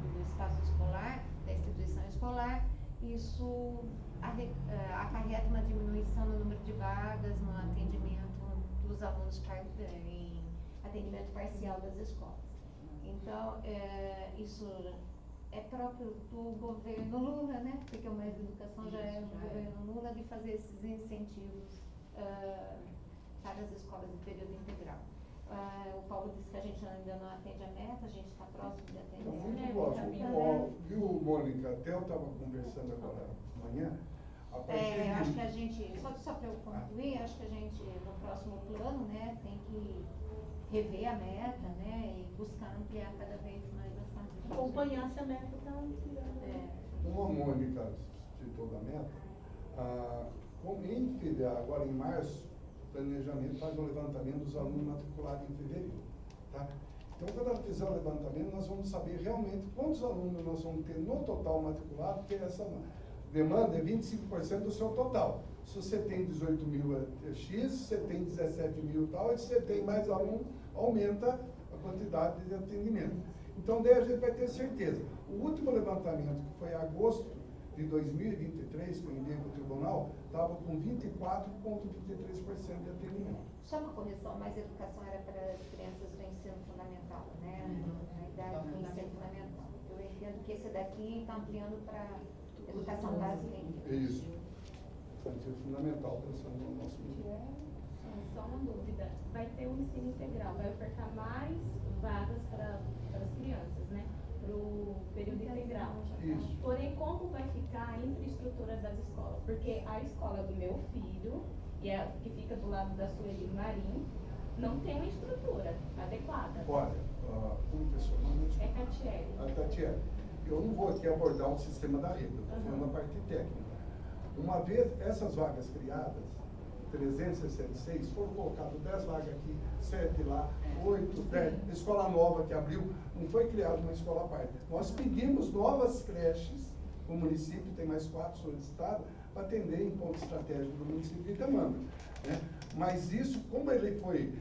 do espaço escolar, da instituição escolar, isso acarreta uma diminuição no número de vagas no atendimento dos alunos em atendimento parcial das escolas. Então, isso é próprio do governo Lula, né? Porque o Mais Educação já é do governo Lula, de fazer esses incentivos para as escolas de período integral. O Paulo disse que a gente ainda não atende a meta, a gente está próximo de atender. Muito próximo. Viu, Mônica? Até eu estava conversando agora amanhã. Acho que a gente, só para eu concluir, acho que a gente, no próximo plano, né, tem que rever a meta, né, e buscar ampliar cada vez mais as partes. Acompanhar se a meta está ampliando. Como a Mônica citou da meta, em fevereiro, agora em março, o planejamento faz um levantamento dos alunos matriculados em fevereiro. Tá? Então, quando ela fizer o levantamento, nós vamos saber realmente quantos alunos nós vamos ter no total matriculado, porque essa demanda é 25% do seu total. Se você tem 18 mil X, você tem 17 mil tal, e se você tem mais aluno, aumenta a quantidade de atendimento. Então, daí a gente vai ter certeza. O último levantamento, que foi em agosto de 2023, que eu enviei para o tribunal, estava com 24,23% de atendimento. Só uma correção, Mais Educação era para as crianças do ensino fundamental, né? Na idade do ensino fundamental. Eu entendo que esse daqui está ampliando para educação básica. Isso. Ensino fundamental, pensando no nosso mundo. Só uma dúvida, vai ter o ensino integral, vai ofertar mais vagas para as crianças, né? Para o período integral. Isso. Porém, como vai ficar a infraestrutura das escolas? Porque a escola do meu filho, que fica do lado da Sueli Marim, não tem uma estrutura adequada. Olha, como pessoa, é Catiele. A Catiele. Eu não vou aqui abordar o sistema da rede, eu estou falando a parte técnica. Uma vez essas vagas criadas, 366, foram colocadas 10 vagas aqui, 7 lá, 8, 10. Escola nova que abriu, não foi criada uma escola à parte. Nós pedimos novas creches, o município tem mais 4 solicitadas, para atender em ponto estratégico do município de demanda. Né? Mas isso, como ele foi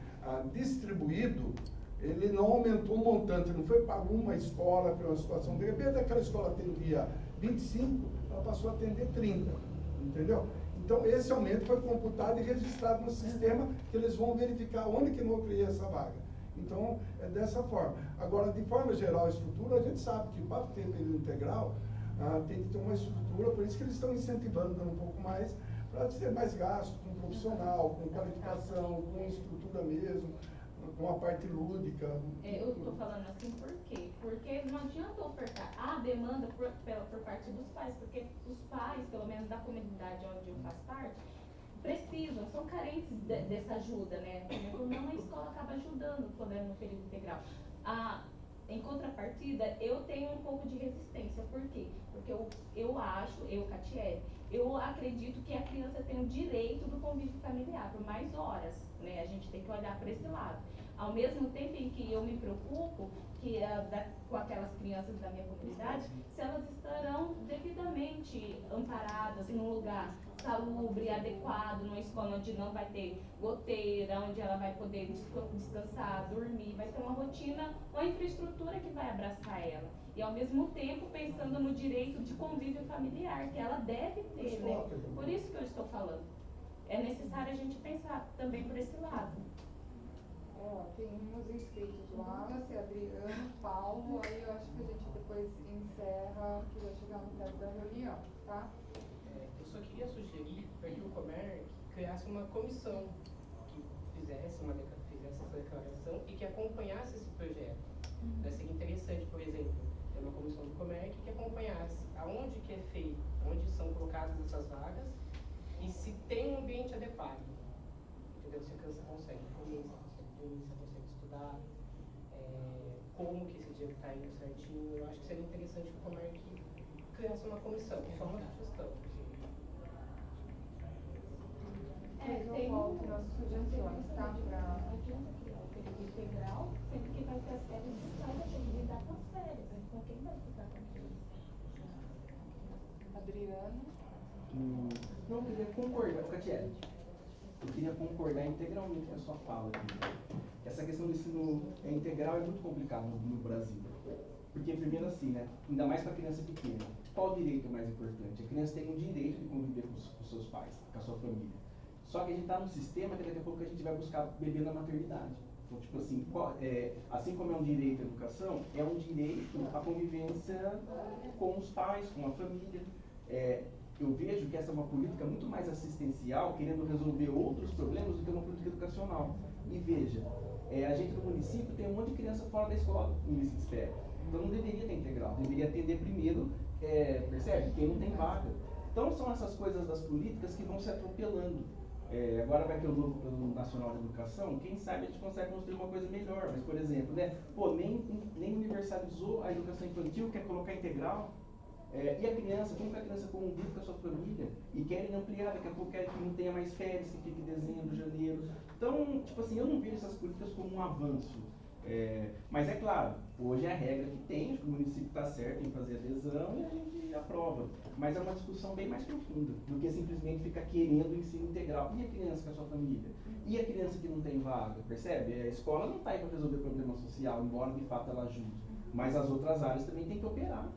distribuído, ele não aumentou o montante, não foi para uma escola, para uma situação. De repente, aquela escola atendia 25, ela passou a atender 30, entendeu? Então, esse aumento foi computado e registrado no sistema, que eles vão verificar onde que não criei essa vaga. Então, é dessa forma. Agora, de forma geral, a estrutura, a gente sabe que para ter período integral, tem que ter uma estrutura, por isso que eles estão incentivando, dando um pouco mais, para ter mais gasto com profissional, com qualificação, com estrutura mesmo, com a parte lúdica. Eu estou falando assim por quê? Porque não adianta ofertar a demanda por parte dos pais, porque os pais, pelo menos da comunidade onde eu faço parte, precisam, são carentes dessa ajuda, né? Não, a escola acaba ajudando quando é no período integral. Em contrapartida, eu tenho um pouco de resistência. Por quê? Porque eu acho, Catiele, eu acredito que a criança tem o direito do convívio familiar por mais horas, né? A gente tem que olhar para esse lado. Ao mesmo tempo em que eu me preocupo com aquelas crianças da minha comunidade, se elas estarão devidamente amparadas em um lugar salubre, adequado, numa escola onde não vai ter goteira, onde ela vai poder descansar, dormir, vai ter uma rotina, uma infraestrutura que vai abraçar ela. E ao mesmo tempo pensando no direito de convívio familiar, que ela deve ter, né? Por isso que eu estou falando. É necessário a gente pensar também por esse lado. Tem uns inscritos lá, se Adriano, Paulo, aí eu acho que a gente depois encerra, que vai chegar no tempo da reunião, tá? Eu só queria sugerir para que o Comerc criasse uma comissão que fizesse essa declaração e que acompanhasse esse projeto. Seria interessante, por exemplo, ter uma comissão do Comerc que acompanhasse aonde que é feito, onde são colocadas essas vagas e se tem um ambiente adequado. Entendeu? Se a criança consegue comer, se consegue estudar, como que esse dia está indo certinho. Eu acho que seria interessante que o Comerc criasse uma comissão, só uma sugestão. Eu volto nas sugestões, tá? Não adianta criar o período integral, sendo que vai ter as férias dos pais, vai ter que lidar com as férias. Então quem vai ficar com a criança? Adriano? Não, eu queria concordar, Catiele. Eu queria concordar integralmente com a sua fala aqui. Essa questão do ensino integral é muito complicado no Brasil. Porque, primeiro assim, né, ainda mais para a criança pequena, qual o direito mais importante? A criança tem o direito de conviver com os seus pais, com a sua família. Só que a gente está num sistema que daqui a pouco a gente vai buscar bebê na maternidade. Então, tipo assim, assim como é um direito à educação, é um direito à convivência com os pais, com a família. Eu vejo que essa é uma política muito mais assistencial, querendo resolver outros problemas do que uma política educacional. E veja, a gente no município tem um monte de criança fora da escola, no município de espera. Então não deveria ter integral, deveria atender primeiro, percebe? Quem não tem vaga. Então são essas coisas das políticas que vão se atropelando. Agora vai ter o novo Plano Nacional de Educação, quem sabe a gente consegue construir uma coisa melhor. Mas, por exemplo, né, nem universalizou a educação infantil, quer colocar integral. E a criança, como que a criança convive com a sua família? E querem ampliar, daqui a pouco querem que não tenha mais férias, que fique dezembro, janeiro. Então, tipo assim, eu não vejo essas políticas como um avanço. Mas é claro, hoje é a regra que tem, o município está certo em fazer adesão e a gente aprova. Mas é uma discussão bem mais profunda do que simplesmente ficar querendo ensino integral. E a criança com a sua família? E a criança que não tem vaga? Percebe? A escola não está aí para resolver problema social, embora de fato ela ajude. Mas as outras áreas também têm que operar.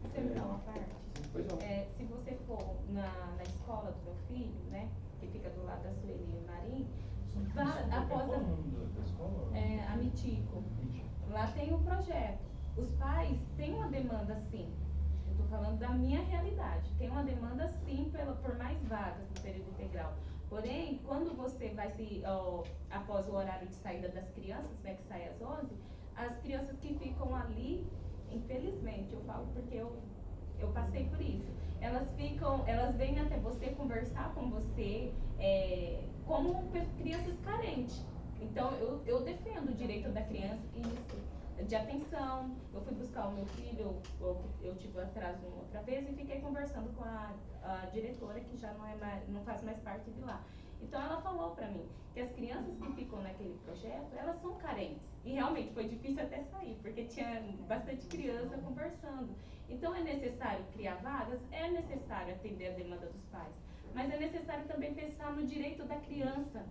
Você me dá uma parte? Pois não. Se você for na escola do meu filho, né, que fica do lado da Sueli e Marim, após a Mitico, lá tem um projeto. Os pais têm uma demanda sim. Eu estou falando da minha realidade. Tem uma demanda sim por mais vagas no período integral. Porém, quando você vai após o horário de saída das crianças, né, que sai às 11, as crianças que ficam ali, infelizmente, eu falo porque eu passei por isso. Elas vêm até você conversar com você como crianças carentes. Então, eu defendo o direito da criança de atenção. Eu fui buscar o meu filho, eu tive atraso outra vez e fiquei conversando com a diretora, que já não faz mais parte de lá. Então, ela falou para mim que as crianças que ficam naquele projeto, elas são carentes. E realmente foi difícil até sair, porque tinha bastante criança conversando. Então, é necessário criar vagas, é necessário atender a demanda dos pais, mas é necessário também pensar no direito da criança.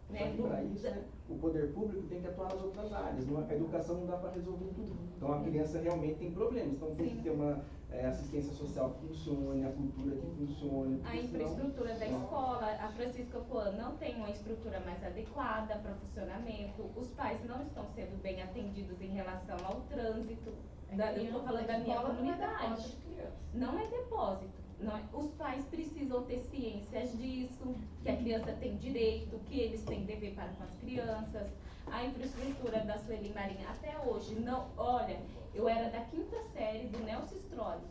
Né? Para isso, né, o poder público tem que atuar nas outras áreas. A educação não dá para resolver tudo. Então, a criança realmente tem problemas. Então, tem que ter uma assistência social que funcione, a cultura que funcione. A infraestrutura da escola, a Francisca Coan não tem uma estrutura mais adequada para funcionamento. Os pais não estão sendo bem atendidos em relação ao trânsito. Eu estou falando da minha Escola não é comunidade. depósito de criança. Não é depósito. Não é. Os pais precisam ter ciências disso, que a criança tem direito, que eles têm dever para com as crianças. A infraestrutura da Sueli Marinha até hoje não. Olha, eu era da 5ª série do Nelson Strolli.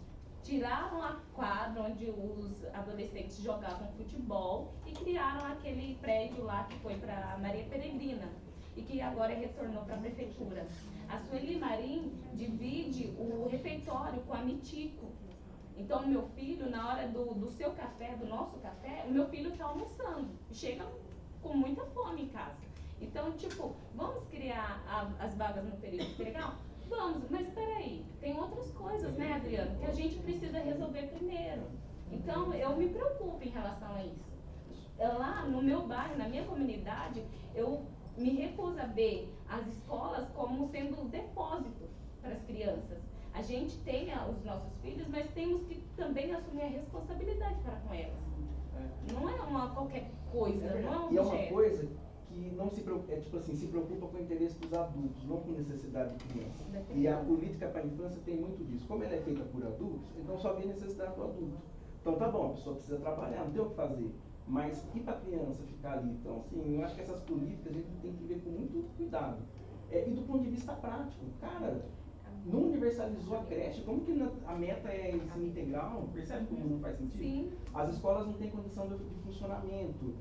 Tiraram a quadra onde os adolescentes jogavam futebol e criaram aquele prédio lá que foi para Maria Peregrina e que agora retornou para a prefeitura. A Sueli Marim divide o refeitório com a Mitico. Então, o meu filho, na hora do seu café, do nosso café, o meu filho está almoçando. Chega com muita fome em casa. Então, tipo, vamos criar as vagas no período integral? Vamos, mas peraí, tem outras coisas, né, Adriano, que a gente precisa resolver primeiro. Então, eu me preocupo em relação a isso. Lá no meu bairro, na minha comunidade, eu me recuso a ver as escolas como sendo um depósito para as crianças. A gente tem os nossos filhos, mas temos que também assumir a responsabilidade para com elas. Não é uma qualquer coisa, não é um E é objeto. uma coisa que não se preocupa, tipo assim, se preocupa com o interesse dos adultos, não com necessidade de criança. E a política para a infância tem muito disso. Como ela é feita por adultos, então só vê necessidade do adulto. Então tá bom, a pessoa precisa trabalhar, não tem o que fazer. Mas e para a criança ficar ali? Então, assim, eu acho que essas políticas a gente tem que ver com muito cuidado. E do ponto de vista prático, cara, não universalizou a creche, como que a meta é ensino integral? Percebe como não faz sentido? Sim. As escolas não têm condição de funcionamento.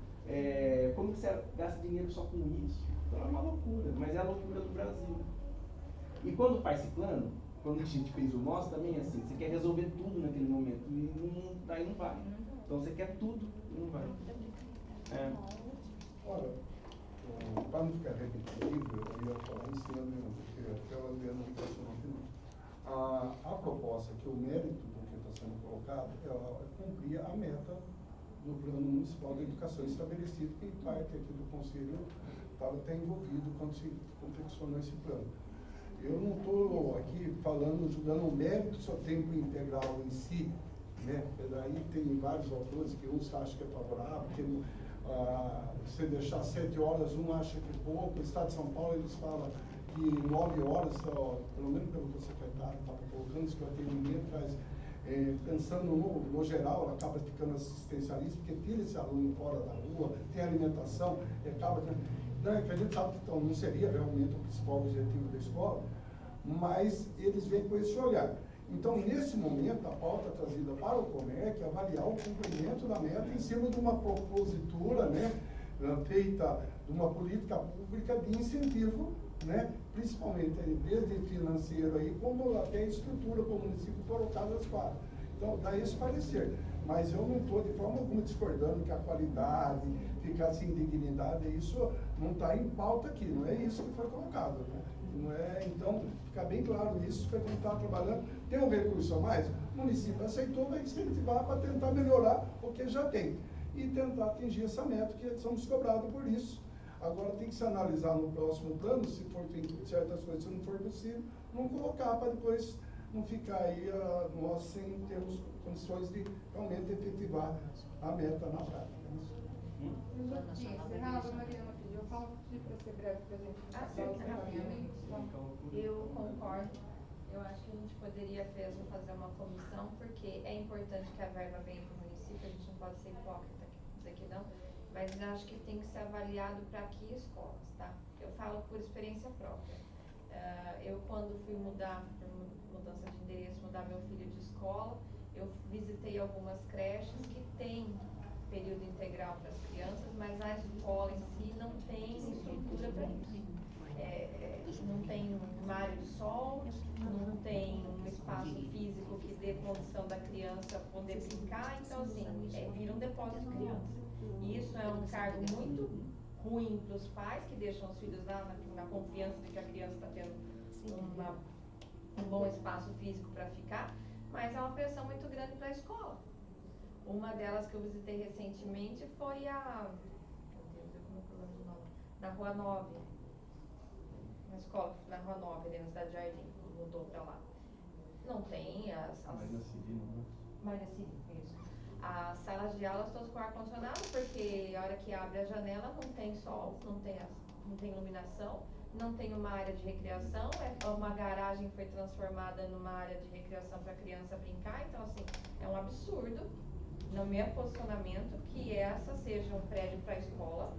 Como que você gasta dinheiro só com isso? Então é uma loucura, mas é a loucura do Brasil. E quando faz esse plano, quando a gente fez o nosso também, assim, você quer resolver tudo naquele momento, e daí não vai. Então você quer tudo e não vai. Olha, para não ficar repetitivo, eu ia falar em cima mesmo, porque até o Adriano não questionou aqui. A proposta que o mérito do que está sendo colocado é cumprir a meta do Plano Municipal de Educação estabelecido, que parte aqui do Conselho estava até envolvido quando se confeccionou esse plano. Eu não estou aqui falando, julgando o mérito do seu tempo integral em si, né? Daí tem vários autores que uns acham que é favorável, porque se deixar 7 horas, um acha que é pouco. O Estado de São Paulo, eles falam que 9 horas, pelo menos pelo que o secretário estava colocando, isso que o atendimento traz, pensando no geral, ela acaba ficando assistencialista, porque tira esse aluno fora da rua, tem alimentação, e acaba que a gente sabe que então, não seria realmente o principal objetivo da escola, mas eles vêm com esse olhar. Então, nesse momento, a pauta trazida para o COMEC é avaliar o cumprimento da meta em cima de uma propositura, né, feita de uma política pública de incentivo, né, principalmente desde financeiro, aí, como até estrutura para o município colocar as quadras. Então, dá esse parecer. Mas eu não estou de forma alguma discordando que a qualidade, ficar sem dignidade, isso não está em pauta aqui, não é isso que foi colocado, né? Não é, então, fica bem claro isso, que a gente está trabalhando. Tem um recurso a mais? O município aceitou, vai incentivar para tentar melhorar o que já tem. E tentar atingir essa meta, que somos cobrados por isso. Agora tem que se analisar no próximo plano, se for feito certas coisas, se não for possível, não colocar para depois não ficar aí nós sem termos condições de realmente efetivar a meta na prática. Eu já disse, Renata, Mariana pediu, eu falo para você breve para a gente dar os encaminhamentos. Eu concordo. Eu acho que a gente poderia mesmo fazer uma comissão, porque é importante que a verba venha para o município, a gente não pode ser hipócrita dizer que não, mas eu acho que tem que ser avaliado para que escolas, tá? Eu falo por experiência própria. Eu quando fui mudar, por mudança de endereço, mudar meu filho de escola, eu visitei algumas creches que têm período integral para as crianças, mas a escola em si não tem estrutura para isso. Não tem um área de sol, não tem um espaço físico que dê condição da criança poder brincar, então assim, vira um depósito de criança. E isso é um cargo muito ruim para os pais, que deixam os filhos lá na confiança de que a criança está tendo um bom espaço físico para ficar, mas é uma pressão muito grande para a escola. Uma delas que eu visitei recentemente foi na Rua 9, na escola, na Rua 9, ali na Cidade Jardim, mudou para lá. Não tem Marina Civil, né? Marina Civil, isso. As salas de aulas todas com ar-condicionado, porque a hora que abre a janela não tem sol, não tem iluminação, não tem uma área de recreação, é uma garagem que foi transformada numa área de recreação para a criança brincar, então assim, é um absurdo, no meu posicionamento, que essa seja um prédio para a escola,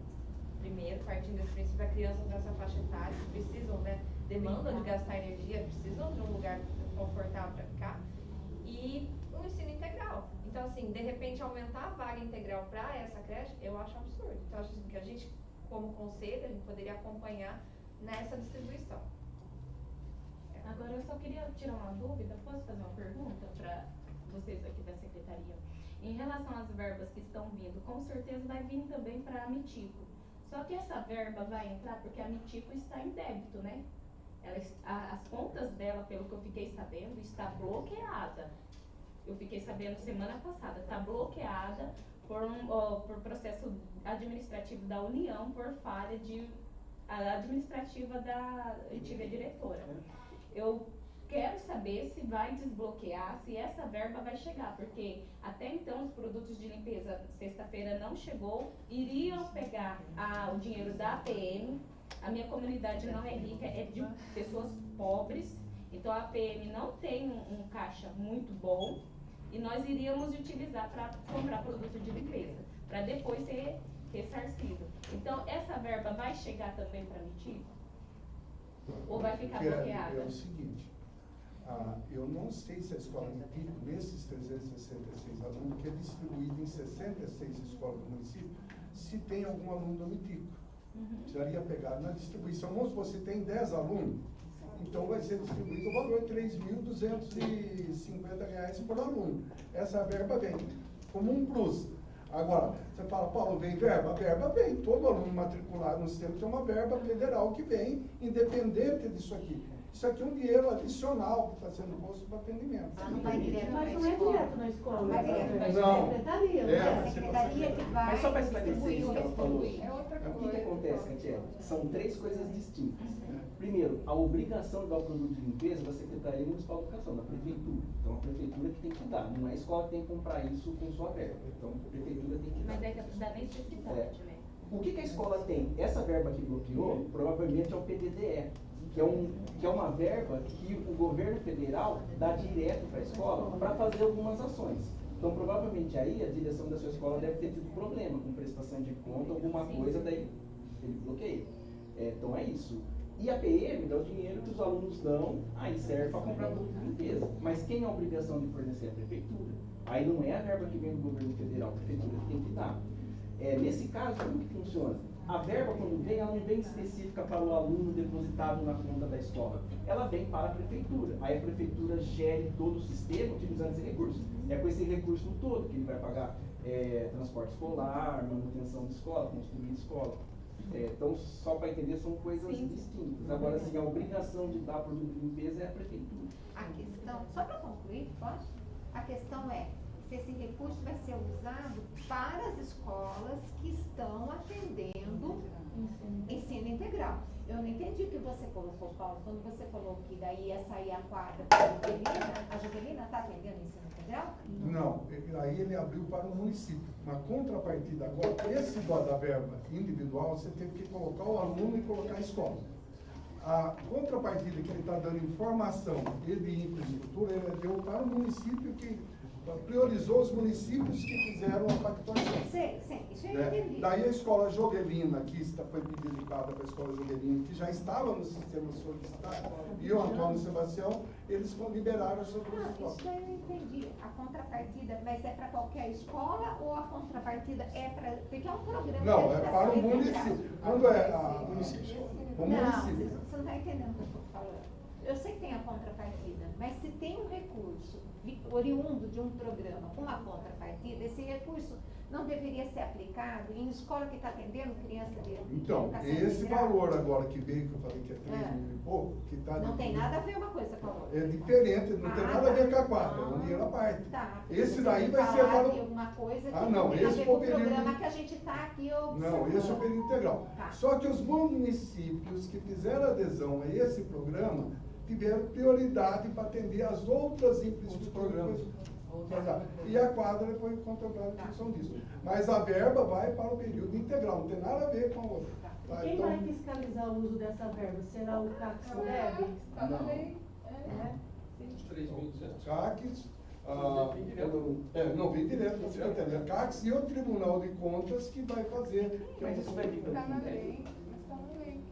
primeiro, partindo desse princípio, a criança nessa faixa etária, que precisam, né, demandam de gastar energia, precisam de um lugar confortável para ficar, e um ensino integral. Então assim, de repente aumentar a vaga integral para essa creche, eu acho um absurdo. Então acho assim, que a gente, como conselho, a gente poderia acompanhar nessa distribuição. Agora eu só queria tirar uma dúvida, posso fazer uma pergunta para vocês aqui da secretaria? Em relação às verbas que estão vindo, com certeza vai vir também para a Mitico. Só que essa verba vai entrar porque a Mitico está em débito, né? As contas dela, pelo que eu fiquei sabendo, está bloqueada. Eu fiquei sabendo semana passada, está bloqueada por processo administrativo da União, por falha administrativa da antiga diretora. Eu quero saber se vai desbloquear, se essa verba vai chegar, porque até então os produtos de limpeza, sexta-feira não chegou, iriam pegar o dinheiro da APM. A minha comunidade não é rica, é de pessoas pobres, então a APM não tem um caixa muito bom, e nós iríamos utilizar para comprar produto de limpeza, para depois ser ressarcido. Então, essa verba vai chegar também para a Mitico? Ou vai ficar bloqueada? É o seguinte, eu não sei se a escola Mitico, nesses 366 alunos, que é distribuído em 66 escolas do município, se tem algum aluno do Mitico. Precisaria pegar na distribuição. Vamos supor, se tem 10 alunos, então vai ser distribuído o valor de R$ 3.250 por aluno. Essa verba vem como um plus. Agora, você fala, Paulo, vem verba? A verba vem. Todo aluno matriculado no sistema tem uma verba federal que vem, independente disso aqui. Isso aqui é um dinheiro adicional que está sendo posto para atendimento. Não vai direto na escola. Mas não é direto na escola. Não, Vai direto na secretaria. É, a secretaria que vai. Mas só para esclarecer isso que ela falou, É outra o coisa. que acontece, Catiele? São três coisas distintas. Primeiro, a obrigação de dar o produto de limpeza da Secretaria Municipal de Educação, da Prefeitura. Então, a Prefeitura que tem que dar, não é a escola que tem que comprar isso com sua verba. Então, a Prefeitura tem que dar. Mas é da necessidade, né? O que a escola tem? Essa verba que bloqueou, provavelmente é o PDDE, que é uma verba que o governo federal dá direto para a escola para fazer algumas ações. Então, provavelmente aí a direção da sua escola deve ter tido problema com prestação de conta, alguma coisa, daí ele bloqueia. Então é isso. E a PM dá o dinheiro que os alunos dão, aí serve para comprar produto de limpeza. Mas quem é a obrigação de fornecer? A prefeitura. Aí não é a verba que vem do governo federal, a prefeitura que tem que dar. Nesse caso, como que funciona? A verba, quando vem, ela não vem específica para o aluno depositado na conta da escola. Ela vem para a prefeitura. Aí a prefeitura gere todo o sistema utilizando esse recurso. É com esse recurso no todo que ele vai pagar transporte escolar, manutenção de escola, construir escola. Então, só para entender, são coisas distintas. Agora, sim, a obrigação de dar produto de limpeza é a prefeitura. A questão, só para concluir, pode? A questão é se esse recurso vai ser usado para as escolas que estão atendendo ensino integral. Eu não entendi o que você colocou, Paulo, quando você falou que daí ia sair a quadra para a Juvelina. A Juvelina está atendendo ensino integral? Não, aí ele abriu para o município. Uma contrapartida agora, esse da verba individual, você teve que colocar o aluno e colocar a escola. A contrapartida que ele está dando informação e de infraestrutura, ele deu para o município que priorizou os municípios que fizeram a pactuação. Sim, isso eu entendi. Daí a escola Joguelina, que foi dedicada para a escola Joguelina, que já estava no sistema solicitado, e o Antônio Sebastião, eles liberaram essas duas escolas. Isso eu entendi. A contrapartida, mas é para qualquer escola ou a contrapartida é para... Porque é um programa Não, de é para o educação município. integral. Quando é o município? O Não, município. você não está entendendo o que eu estou falando. Eu sei que tem a contrapartida, mas se tem um recurso oriundo de um programa com uma contrapartida, esse recurso não deveria ser aplicado em escola que está atendendo criança de Então, educação esse integral? valor agora que veio, que eu falei que é 3 mil e pouco, que está... Não tem nada a ver uma coisa com a outra. É diferente, não tem nada a ver com a quadra, é um dinheiro à parte. Esse daí vai ser para o... alguma coisa que não, tem a esse ver foi com o o período... programa que a gente está aqui observando. Não, esse é o período integral. Tá. Só que os municípios que fizeram adesão a esse programa tiveram prioridade para atender as outras infraestruturas. Exato. E a quadra foi contemplada em função disso. Mas a verba vai para o período integral, não tem nada a ver com a outra. Tá? Quem Então, vai fiscalizar o uso dessa verba? Será o CACS-LEB? Está na lei. os 3.200. CACs, não vem direto da Secretaria. CACs e o Tribunal de Contas que vai fazer. Mas isso vai vir para Está na aqui, né? lei. Mas está na lei.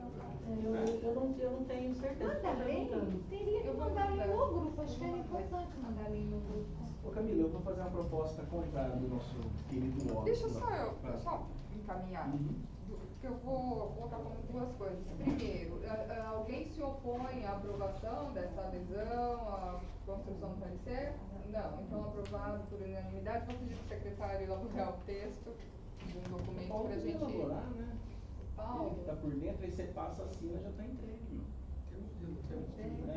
Eu não tenho certeza. Manda lei, teria que Eu vou mandar mandar. lei no grupo, acho que era importante mandar lei no grupo. Ô Camila, eu vou fazer uma proposta contrária do nosso querido Wallace. Deixa só eu Vai. só encaminhar. Uhum. Porque eu vou colocar como duas coisas. Primeiro, alguém se opõe à aprovação dessa adesão à construção do parecer? Não. Então, aprovado por unanimidade. Vou pedir para o secretário elaborar o texto de um documento Paulo para a tem que gente. elaborar, né? Paulo. Ele que está por dentro, aí você passa, assina, já está entregue.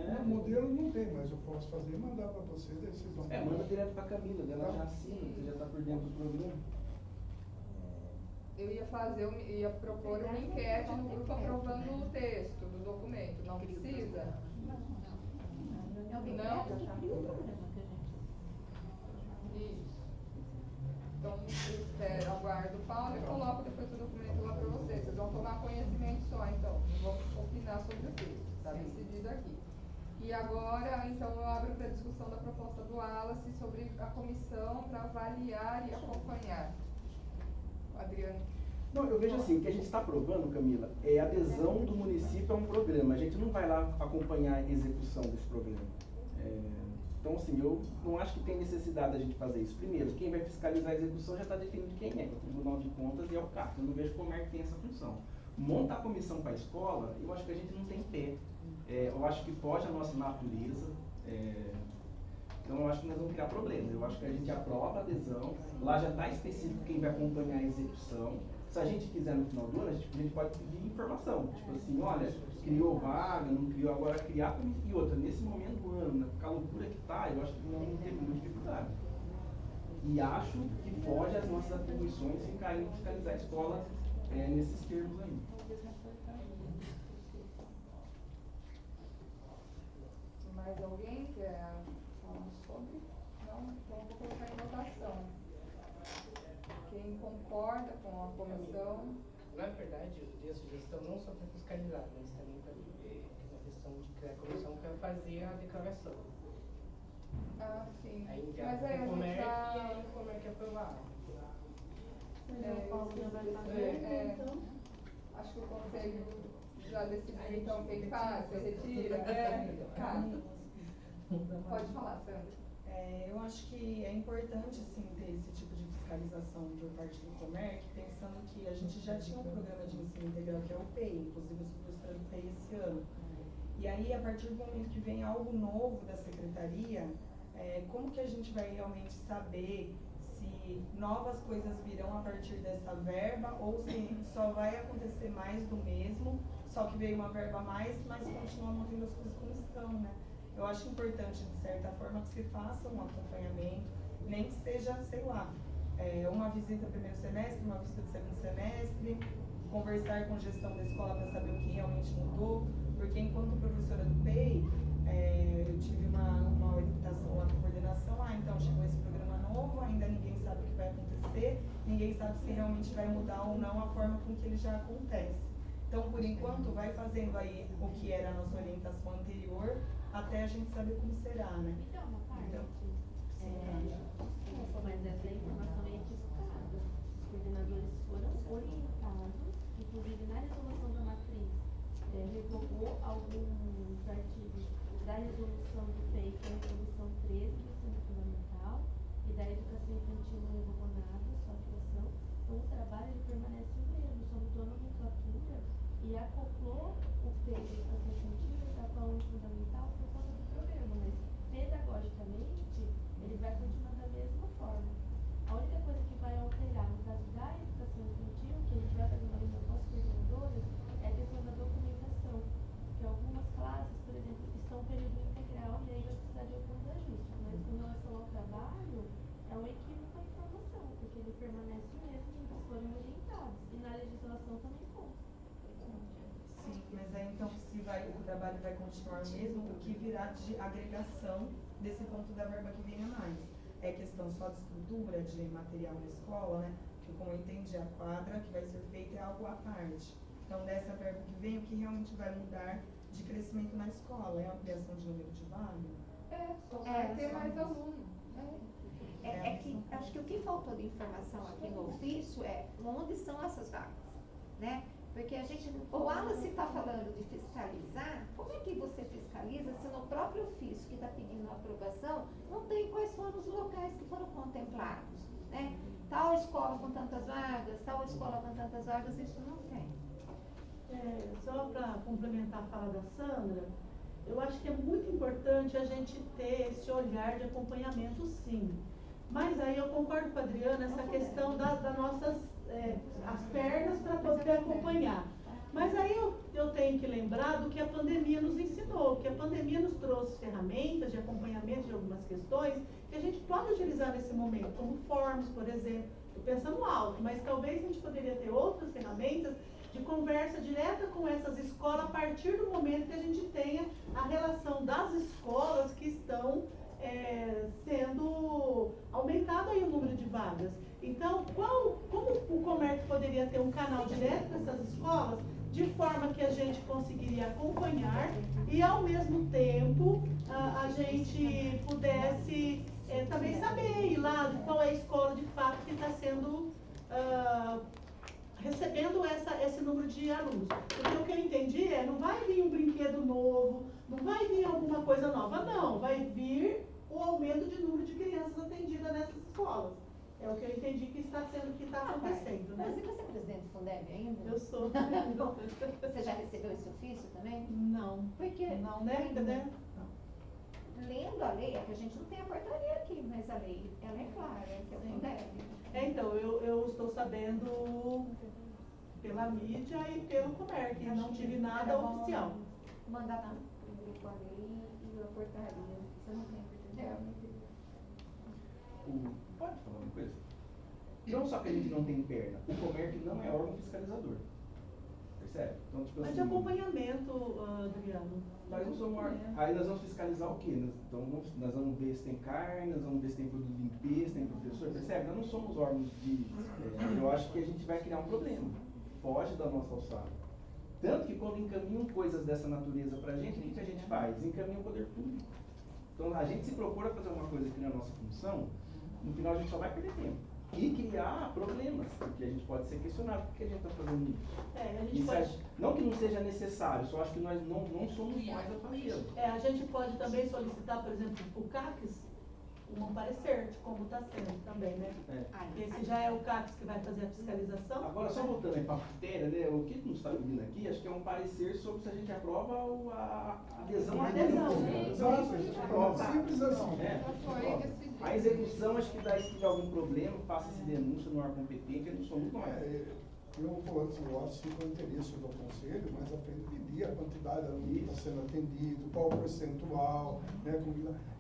Não, modelo não tem, mas eu posso fazer e mandar para vocês, aí vocês vão. Manda direto para a Camila, ela já assina, você já está por dentro do programa. Eu ia propor uma enquete no grupo aprovando o texto do documento. Não precisa? É o decreto que cria o programa que a gente. Isso. Então, eu espero, aguardo o Paulo e coloco depois o documento lá para vocês. Vocês vão tomar conhecimento só, então. Não vou opinar sobre o texto. Está decidido aqui. E agora, então, eu abro para a discussão da proposta do Wallace sobre a comissão para avaliar e acompanhar. Adriano. Não, eu vejo assim, o que a gente está aprovando, Camila, é a adesão do município a um programa. A gente não vai lá acompanhar a execução desse programa. Então, assim, eu não acho que tem necessidade da gente fazer isso. Primeiro, quem vai fiscalizar a execução já está definido quem é, o Tribunal de Contas e é o CAC. Eu não vejo como é que tem essa função. Montar a comissão para a escola, eu acho que a gente não tem pé. Eu acho que foge à nossa natureza. Então, eu acho que nós vamos criar problemas. Eu acho que a gente aprova a adesão, lá já está específico quem vai acompanhar a execução. Se a gente quiser no final do ano, a gente pode pedir informação. Tipo assim, olha, criou vaga, não criou, agora criar e outra, nesse momento do ano, com a loucura que está, eu acho que nós vamos ter muita dificuldade. E acho que foge às nossas atribuições ficar indo fiscalizar a escola nesses termos aí. Mais alguém quer falar sobre? Não? Então, eu vou colocar em votação. Quem concorda com a comissão? Na verdade, eu dei a sugestão não só para fiscalizar, mas também para a questão de criar a comissão para fazer a declaração. Ah, sim. Aí enviar Mas para aí a o gente Comerc já... e aí o Comerc aprovar. O Paulo já vai fazer, então. Acho que o conselho já decidiu, então, quem faz, você retira. Pode falar, Sandra. Eu acho que é importante, sim, ter esse tipo de fiscalização por parte do Comerc, pensando que a gente já tinha um programa de ensino integral que é o PEI, inclusive eu sou professora do PEI esse ano. E aí, a partir do momento que vem algo novo da secretaria, como que a gente vai realmente saber se novas coisas virão a partir dessa verba ou se só vai acontecer mais do mesmo, só que veio uma verba a mais, mas continua mantendo as coisas como estão, né? Eu acho importante, de certa forma, que se faça um acompanhamento, nem que seja, sei lá, uma visita primeiro semestre, uma visita de segundo semestre, conversar com gestão da escola para saber o que realmente mudou, porque enquanto professora do PEI, eu tive uma orientação lá com a coordenação, então chegou esse programa novo, ainda ninguém sabe o que vai acontecer, ninguém sabe se realmente vai mudar ou não a forma com que ele já acontece. Então, por enquanto, vai fazendo aí o que era a nossa orientação anterior, até a gente saber como será, né? Então, uma parte. Mas essa informação é equivocada. Os coordenadores foram orientados, inclusive na resolução da matriz, revogou alguns artigos da resolução do PEI, que é a resolução 13 do ensino fundamental, e da educação infantil não revogou nada, só a criação. Então, o trabalho ele permanece o mesmo, só mudou a nomenclatura e acoplou o PEI da educação infantil para o fundamental por conta do programa, mas pedagogicamente ele vai continuar da mesma forma. A única coisa que vai alterar no caso da educação infantil, que a gente vai fazer uma reunião com as coordenadoras, é a questão da documentação, que algumas classes, por exemplo, estão em período integral e aí vai precisar de alguns ajustes, mas com relação ao trabalho, é um equívoco a informação, porque ele permanece o mesmo e eles foram orientados, e na legislação também consta. Sim, mas aí então se o trabalho vai continuar o mesmo, o que virá de agregação desse ponto da verba que vem a mais. é questão só de estrutura, de material na escola, né? Que como eu entendi, a quadra que vai ser feita é algo à parte. Então, dessa verba que vem, o que realmente vai mudar de crescimento na escola? É a ampliação de número de vagas? Só vai ter mais aluno. Que acho que o que faltou de informação aqui no ofício é onde são essas vagas, né? Porque a gente, o Wallace está falando de fiscalizar, como é que você fiscaliza se no próprio ofício que está pedindo a aprovação não tem quais foram os locais que foram contemplados, né? Tal escola com tantas vagas, tal escola com tantas vagas, isso não tem. Só para complementar a fala da Sandra, eu acho que é muito importante a gente ter esse olhar de acompanhamento, sim. Mas aí eu concordo com a Adriana, essa questão das nossas as pernas para poder acompanhar. Mas aí eu tenho que lembrar do que a pandemia nos ensinou, que a pandemia nos trouxe ferramentas de acompanhamento de algumas questões que a gente pode utilizar nesse momento, como forms, por exemplo. Estou pensando alto, mas talvez a gente poderia ter outras ferramentas de conversa direta com essas escolas a partir do momento que a gente tenha a relação das escolas que estão sendo aumentado aí o número de vagas. Então, como o Comerc poderia ter um canal direto com essas escolas, de forma que a gente conseguiria acompanhar e, ao mesmo tempo, a gente pudesse também saber ir lá de qual é a escola de fato que está sendo recebendo esse número de alunos. Porque o que eu entendi não vai vir um brinquedo novo, não vai vir alguma coisa nova, não. Vai vir o aumento de número de crianças atendidas nessas escolas. É o que eu entendi que está acontecendo, né? Mas você é presidente do Fundeb ainda? Eu sou. Você já recebeu esse ofício também? Não. Por quê? Não, né? Não. Lendo a lei, é que a gente não tem a portaria aqui, mas a lei, ela é clara, que é o Fundeb. Então, eu estou sabendo pela mídia e pelo Comerc, não tive nada oficial. Mandar para o grupo a lei e a portaria. Você não tem a portaria? Pode falar uma coisa? Não só que a gente não tem perna, o Comerc não é órgão fiscalizador. Percebe? Então, tipo mas assim, de acompanhamento, Adriano. Nós não somos aí nós vamos fiscalizar o quê? Nós vamos ver se tem carne, nós vamos ver se tem produto de limpeza, se tem professor, percebe? Nós não somos órgãos de... eu acho que a gente vai criar um problema. Foge da nossa alçada. Tanto que quando encaminham coisas dessa natureza pra gente, o que a gente faz? Encaminha o poder público. Então a gente se propõe a fazer uma coisa que não é a nossa função, no final a gente só vai perder tempo. E criar problemas, porque a gente pode ser questionado, por que a gente está fazendo isso? Não que não seja necessário, só acho que nós não somos nós a fazê-lo. A gente pode também solicitar, por exemplo, o CACS, um parecer de como está sendo também, né? Esse já é o CACS que vai fazer a fiscalização. Agora, só voltando aí para a matéria, né? O que nos está pedindo aqui, acho que é um parecer sobre se a gente aprova a adesão à Exato, a gente aprova. Simples assim. A execução, acho que daí se tiver algum problema, faça-se denúncia no órgão competente, eles não somos nós. Eu acho que o interesse do conselho, mais à frente, pedir a quantidade de alunos que está sendo atendido, qual o percentual, né?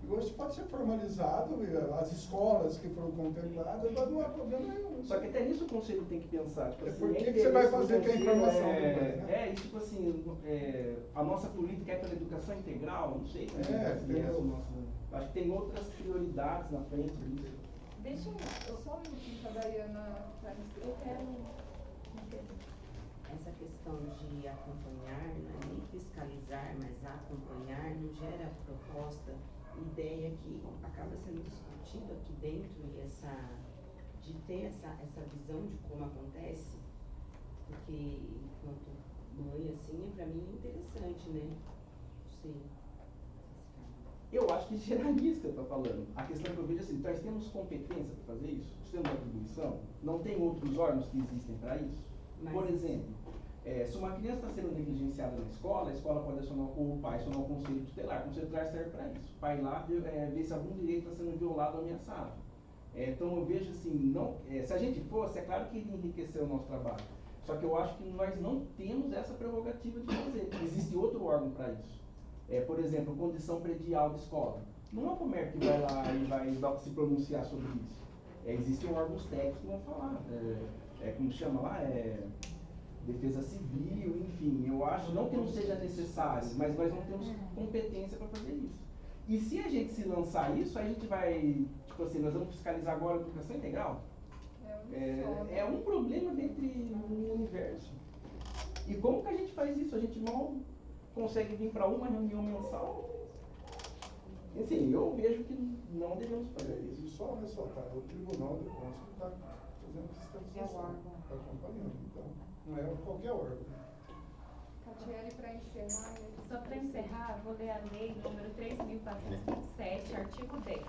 E hoje pode ser formalizado, as escolas que foram contempladas, mas não há problema nenhum. Só que até nisso o conselho tem que pensar, tipo assim, por que você vai fazer com a informação depois, né? E tipo assim, a nossa política é pela educação integral, não sei como acho que tem outras prioridades na frente disso. Deixa eu só um minutinho para a Daiana. Eu quero... Essa questão de acompanhar, não é nem fiscalizar, mas acompanhar, não gera proposta, ideia que acaba sendo discutida aqui dentro de ter essa visão de como acontece, porque enquanto mãe, assim, para mim é interessante, né? Sim. Eu acho que geraria isso que eu estou falando. A questão que eu vejo é assim, nós temos competência para fazer isso? Nós temos atribuição? Não tem outros órgãos que existem para isso? Por exemplo, se uma criança está sendo negligenciada na escola, a escola pode acionar, o pai acionar o conselho tutelar. O conselho tutelar serve para isso. O pai lá ver se algum direito está sendo violado ou ameaçado. Então eu vejo assim, se a gente fosse, é claro que iria enriquecer o nosso trabalho. Só que eu acho que nós não temos essa prerrogativa de fazer. Existe outro órgão para isso. Por exemplo, condição predial de escola. Não é o Comerc que vai lá e vai se pronunciar sobre isso. Existem órgãos técnicos que vão falar. Como chama lá? Defesa civil, enfim. Eu acho, não que não seja necessário, mas nós não temos competência para fazer isso. E se a gente se lançar isso, a gente vai, tipo assim, nós vamos fiscalizar agora a educação integral? É um problema dentro do universo. E como que a gente faz isso? A gente mal consegue vir para uma reunião mensal? Assim, eu vejo que não devemos fazer isso. E só ressaltar, é o Tribunal de Contas que está fazendo fiscalização, está acompanhando, então, não é qualquer órgão. Catiele, para encerrar... Só para encerrar, vou ler a lei número 3.427, artigo 10.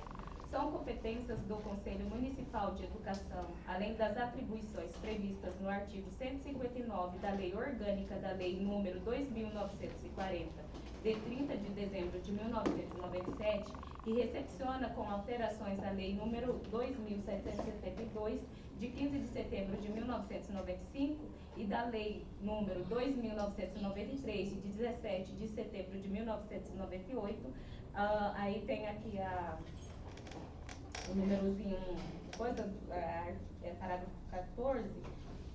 São competências do Conselho Municipal de Educação, além das atribuições previstas no artigo 159 da Lei Orgânica da Lei número 2.940, de 30 de dezembro de 1997, e recepciona com alterações a Lei número 2.772, de 15 de setembro de 1995, e da Lei número 2.993, de 17 de setembro de 1998. Aí tem aqui o númerozinho, parágrafo 14,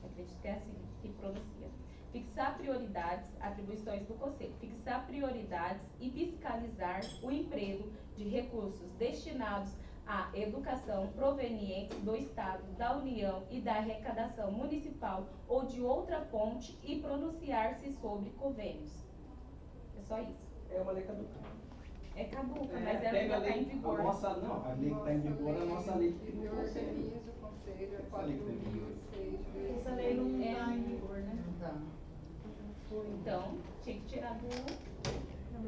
acredito que é assim que pronuncia. Fixar prioridades, atribuições do Conselho, fixar prioridades e fiscalizar o emprego de recursos destinados à educação provenientes do Estado, da União e da arrecadação municipal ou de outra fonte e pronunciar-se sobre convênios. É só isso. É uma lei caduca. É caduca, mas ela ainda está em vigor. A lei que está em vigor é a nossa lei que cria o Conselho. O Conselho é 4.006. Essa lei não está em vigor, né? Não está. Então, tinha que tirar do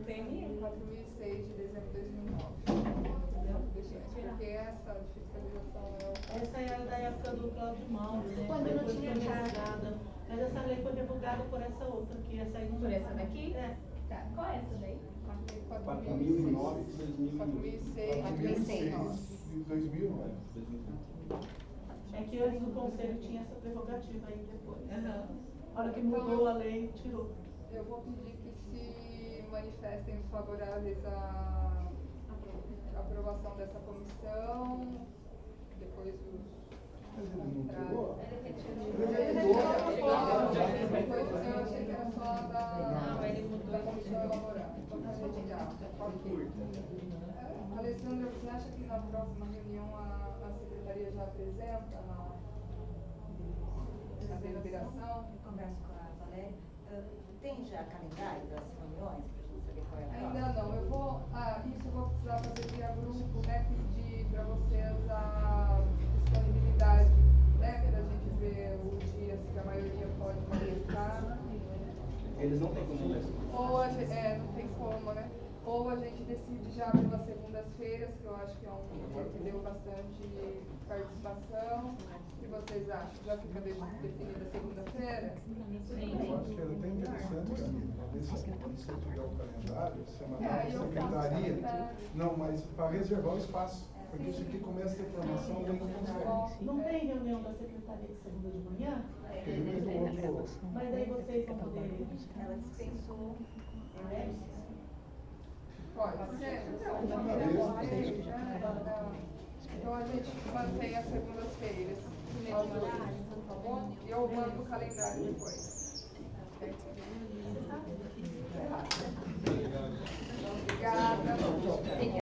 PME. 4.006 de dezembro de 2009. Porque essa de fiscalização é Essa era da época do Cláudio Mauro, né? Quando não Depois tinha foi carta. revogada. Mas essa lei foi revogada por essa outra, que essa aí não Por essa daqui? É. Tá. Qual é essa daí? 4.009 de 2006. 4.006 de 2009. É que antes o Conselho tinha essa prerrogativa aí depois. A hora que mudou a lei, tirou. Eu vou pedir que se manifestem os favoráveis à aprovação dessa comissão, depois os Mas ele não tirou? Eu achei que era só da comissão elaborar. Ok. Alessandra, você acha que na próxima reunião a secretaria já apresenta a deliberação? Eu converso com a Valéria. Tem já calendário das reuniões para a gente saber qual é a próxima? Ainda não. Eu vou precisar fazer via grupo, né? Pedir para vocês a disponibilidade, né? Para a gente ver o dia, se a maioria pode participar. Eles não têm como isso. Ou a gente, não tem como, né? Ou a gente decide já pelas segundas-feiras, que eu acho que é um dia que deu bastante participação. O que vocês acham? Já fica definida segunda-feira? Eu acho que era até interessante, Camila, talvez quando você tiver o calendário, você mandar para a secretaria. Não, mas para reservar o espaço. Porque isso aqui começa a ter formação e não consegue. Não tem reunião da secretaria de segunda de manhã? Mas aí vocês vão poder. Ela dispensou. Pode ser. Então a gente mantém as segundas-feiras. Tá bom? E eu mando o calendário depois. Obrigada.